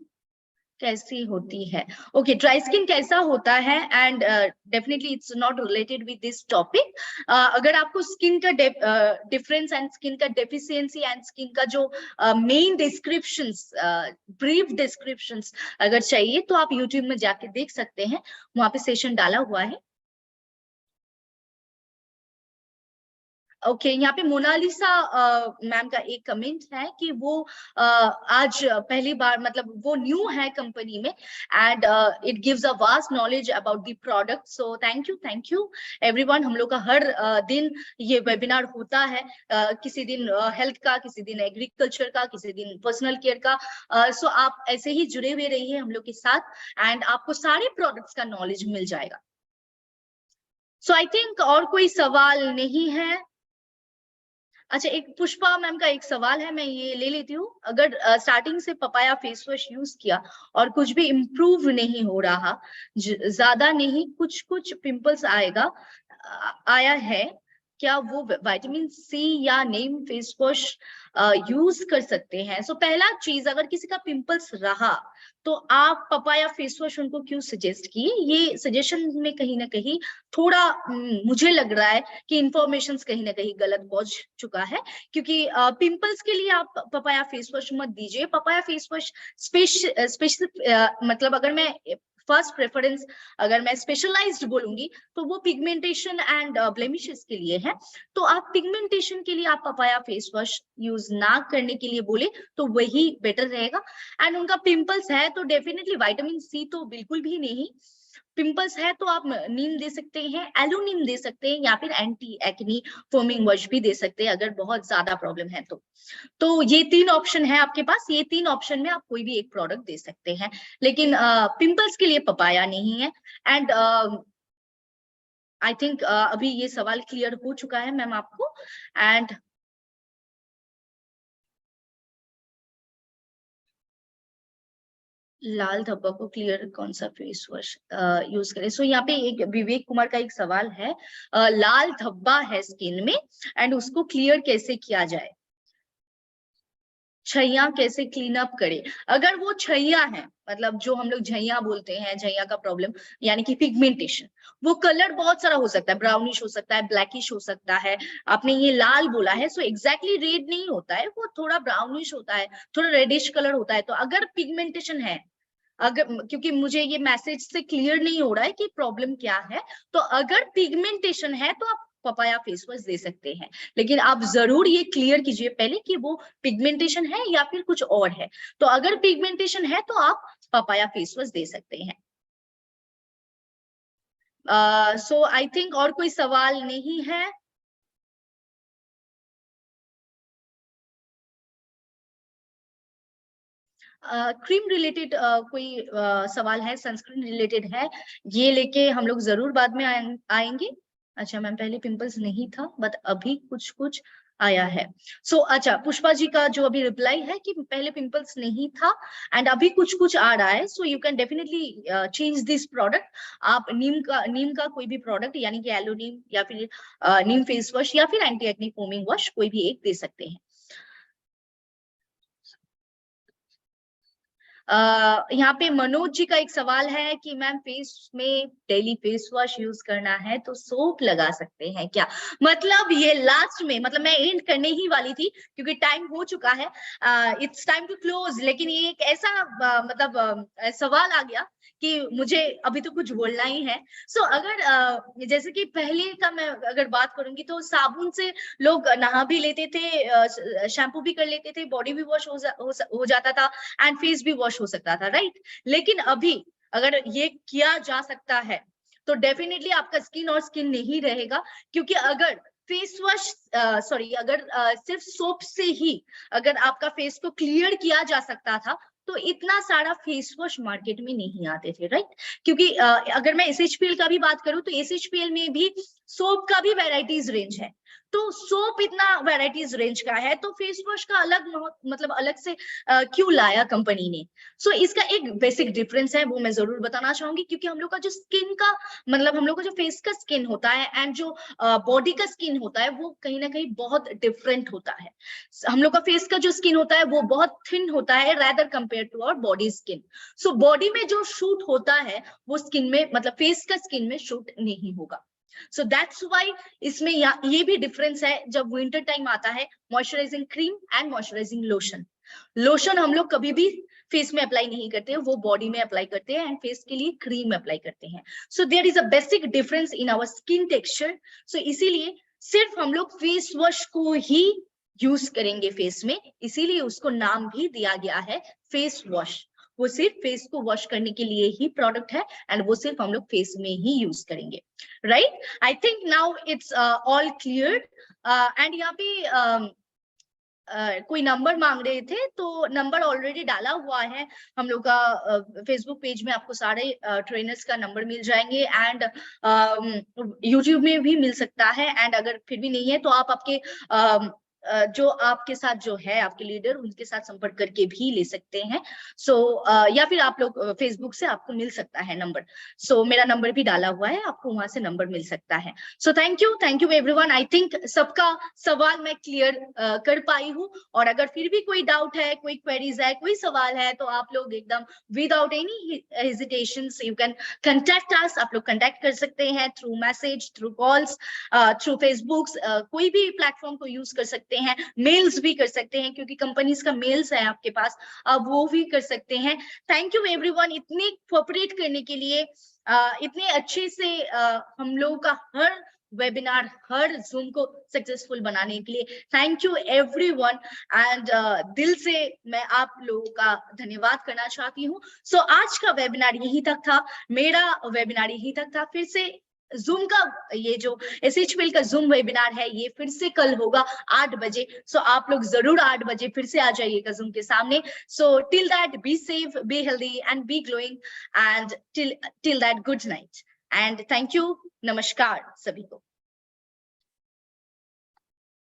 कैसी होती है? ओके, ड्राई स्किन कैसा होता है, and definitely it's not related with this topic. अगर आपको स्किन का डिफरेंस एंड स्किन का डेफिशिएंसी एंड स्किन का जो मेन डिस्क्रिप्शंस, ब्रीफ डिस्क्रिप्शंस अगर चाहिए तो आप यूट्यूब में जाके देख सकते हैं, वहां पे सेशन डाला हुआ है। ओके, यहाँ पे मोनालिसा मैम का एक कमेंट है कि वो आज पहली बार, मतलब वो न्यू है कंपनी में, and it gives a vast knowledge about the product. So thank you everyone. हम लोग का हर दिन ये वेबिनार होता है, किसी दिन हेल्थ का, किसी दिन एग्रीकल्चर का, किसी दिन पर्सनल केयर का। सो आप ऐसे ही जुड़े हुए रहिए हम लोग के साथ, एंड आपको सारे प्रोडक्ट्स का नॉलेज मिल जाएगा। सो आई थिंक और कोई सवाल नहीं है। अच्छा, एक पुष्पा मैम का एक सवाल है, मैं ये ले लेती हूँ। अगर स्टार्टिंग से पपाया फेस वॉश यूज किया और कुछ भी इम्प्रूव नहीं हो रहा, ज्यादा नहीं, कुछ कुछ पिंपल्स आया है, क्या वो विटामिन सी या नीम फेस वॉश यूज कर सकते हैं? सो पहला चीज, अगर किसी का पिंपल्स रहा तो आप पपाया फेस वॉश उनको क्यों सजेस्ट किए? ये सजेशन में कहीं ना कहीं थोड़ा मुझे लग रहा है कि इंफॉर्मेशन कहीं ना कहीं गलत पहुंच चुका है, क्योंकि पिंपल्स के लिए आप पपाया फेस वॉश मत दीजिए। पपाया फेस वॉश मतलब अगर मैं फर्स्ट प्रेफरेंस, अगर मैं स्पेशलाइज्ड बोलूंगी तो वो पिगमेंटेशन एंड ब्लेमिशेस के लिए है। तो आप पिगमेंटेशन के लिए आप पपाया फेस वॉश यूज ना करने के लिए बोले तो वही बेटर रहेगा। एंड उनका पिंपल्स है तो डेफिनेटली विटामिन सी तो बिल्कुल भी नहीं। पिंपल्स है तो आप नीम दे सकते हैं, एलोनीम दे सकते हैं, या फिर एंटी एक्नी फोमिंग वॉश भी दे सकते हैं अगर बहुत ज्यादा प्रॉब्लम है तो ये 3 ऑप्शन है आपके पास। ये 3 ऑप्शन में आप कोई भी एक प्रोडक्ट दे सकते हैं, लेकिन पिंपल्स के लिए पपाया नहीं है। एंड आई थिंक अभी ये सवाल क्लियर हो चुका है मैम आपको। एंड लाल धब्बा को क्लियर कौन सा फेस वॉश यूज करें? सो यहाँ पे एक विवेक कुमार का एक सवाल है, लाल धब्बा है स्किन में एंड उसको क्लियर कैसे किया जाए, छैया कैसे क्लीन अप करे? अगर वो छैया है, मतलब जो हम लोग झैया बोलते हैं, झैया का प्रॉब्लम यानी कि पिगमेंटेशन, वो कलर बहुत सारा हो सकता है, ब्राउनिश हो सकता है, ब्लैकिश हो सकता है। आपने ये लाल बोला है, सो एग्जैक्टली रेड नहीं होता है, वो थोड़ा ब्राउनिश होता है, थोड़ा रेडिश कलर होता है। तो अगर पिगमेंटेशन है, अगर, क्योंकि मुझे ये मैसेज से क्लियर नहीं हो रहा है कि प्रॉब्लम क्या है, तो अगर पिगमेंटेशन है तो आप पपाया फेस वॉश दे सकते हैं, लेकिन आप जरूर ये क्लियर कीजिए पहले कि वो पिगमेंटेशन है या फिर कुछ और है। तो अगर पिगमेंटेशन है तो आप पपाया फेस वॉश दे सकते हैं। सो आई थिंक और कोई सवाल नहीं है। क्रीम रिलेटेड कोई सवाल है, सनस्क्रीन रिलेटेड है, ये लेके हम लोग जरूर बाद में आएंगे। अच्छा मैम, पहले पिंपल्स नहीं था बट अभी कुछ कुछ आया है। सो अच्छा, पुष्पा जी का जो अभी रिप्लाई है कि पहले पिंपल्स नहीं था एंड अभी कुछ कुछ आ रहा है, so you can definitely change this product. आप नीम का कोई भी प्रोडक्ट यानी कि एलो नीम या फिर नीम फेस वॉश या फिर एंटी एक्ने फोमिंग वॉश कोई भी एक दे सकते हैं। यहाँ पे मनोज जी का एक सवाल है कि मैम फेस में डेली फेस वॉश यूज करना है तो सोप लगा सकते हैं क्या? मतलब ये लास्ट में, मतलब मैं एंड करने ही वाली थी क्योंकि टाइम हो चुका है, इट्स टाइम टू क्लोज, लेकिन ये एक ऐसा सवाल आ गया कि मुझे अभी तो कुछ बोलना ही है। सो अगर जैसे कि पहले का मैं अगर बात करूंगी तो साबुन से लोग नहा भी लेते थे, शैम्पू भी कर लेते थे, बॉडी भी वॉश हो जाता था एंड फेस भी वॉश हो सकता था, राइट? लेकिन अभी अगर ये किया जा सकता है तो डेफिनेटली आपका स्किन और स्किन नहीं रहेगा, क्योंकि अगर फेस वॉश अगर सिर्फ सोप से ही अगर आपका फेस को क्लियर किया जा सकता था तो इतना सारा फेस वॉश मार्केट में नहीं आते थे, राइट? क्योंकि अगर मैं SHPL का भी बात करूं तो SHPL में भी सोप का भी वेराइटीज रेंज है, तो सोप इतना वेराइटीज रेंज का है तो फेस वॉश का अलग मतलब अलग से क्यों लाया कंपनी ने? सो इसका एक बेसिक डिफरेंस है, वो मैं जरूर बताना चाहूंगी, क्योंकि हम लोग का जो स्किन का मतलब हम लोग का जो फेस का स्किन होता है एंड जो बॉडी का स्किन होता है वो कहीं ना कहीं बहुत डिफरेंट होता है। हम लोग का फेस का जो स्किन होता है वो बहुत थिन होता है rather compare to our body skin. So body में जो शूट होता है वो स्किन में, मतलब फेस का स्किन में शूट नहीं होगा। सो दैट्स व्हाई इसमें ये भी डिफरेंस है जब विंटर टाइम आता है, moisturising cream and moisturising lotion. Lotion हम लोग कभी भी फेस में अप्लाई नहीं करते हैं, वो बॉडी में अप्लाई करते हैं एंड फेस के लिए क्रीम अप्लाई करते हैं। So there is a basic difference in our skin texture. So इसीलिए सिर्फ हम लोग फेस वॉश को ही यूज करेंगे फेस में, इसीलिए उसको नाम भी दिया गया है फेस वॉश। वो सिर्फ फेस को वॉश करने के लिए ही प्रोडक्ट है एंड वो सिर्फ हम लोग फेस में ही यूज करेंगे, right? I think now it's all clear. And यहाँ पे कोई नंबर मांग रहे थे, तो नंबर ऑलरेडी डाला हुआ है हम लोग का फेसबुक पेज में, आपको सारे ट्रेनर्स का नंबर मिल जाएंगे एंड यूट्यूब में भी मिल सकता है। एंड अगर फिर भी नहीं है तो आप आपके जो आपके साथ जो है आपके लीडर, उनके साथ संपर्क करके भी ले सकते हैं। सो या फिर आप लोग फेसबुक से आपको मिल सकता है नंबर। सो मेरा नंबर भी डाला हुआ है, आपको वहां से नंबर मिल सकता है। So thank you everyone. I think सबका सवाल मैं क्लियर कर पाई हूँ, और अगर फिर भी कोई डाउट है, कोई क्वेरीज है, कोई सवाल है, तो आप लोग एकदम without any hesitation you can contact us. आप लोग कंटेक्ट कर सकते हैं through message, through calls, through Facebook, कोई भी प्लेटफॉर्म को यूज कर सकते हैं, मेल्स भी कर सकते हैं क्योंकि कंपनीज का मेल्स है आपके पास, आप वो भी कर सकते हैं। थैंक यू एवरीवन इतनी कोऑपरेट करने के लिए, इतने अच्छे से हम लोगों का हर वेबिनार, हर जूम को सक्सेसफुल बनाने के लिए थैंक यू एवरीवन। एंड दिल से मैं आप लोगों का धन्यवाद करना चाहती हूँ। सो आज का वेबिनार यहीं तक था, मेरा वेबिनार यहीं तक था। फिर से जूम का ये जो SHPL का जूम वेबिनार है ये फिर से कल होगा 8 बजे। सो आप लोग जरूर 8 बजे फिर से आ जाइएगा जूम के सामने। So till that be safe, be healthy and be glowing, and till that good night and thank you. नमस्कार सभी को।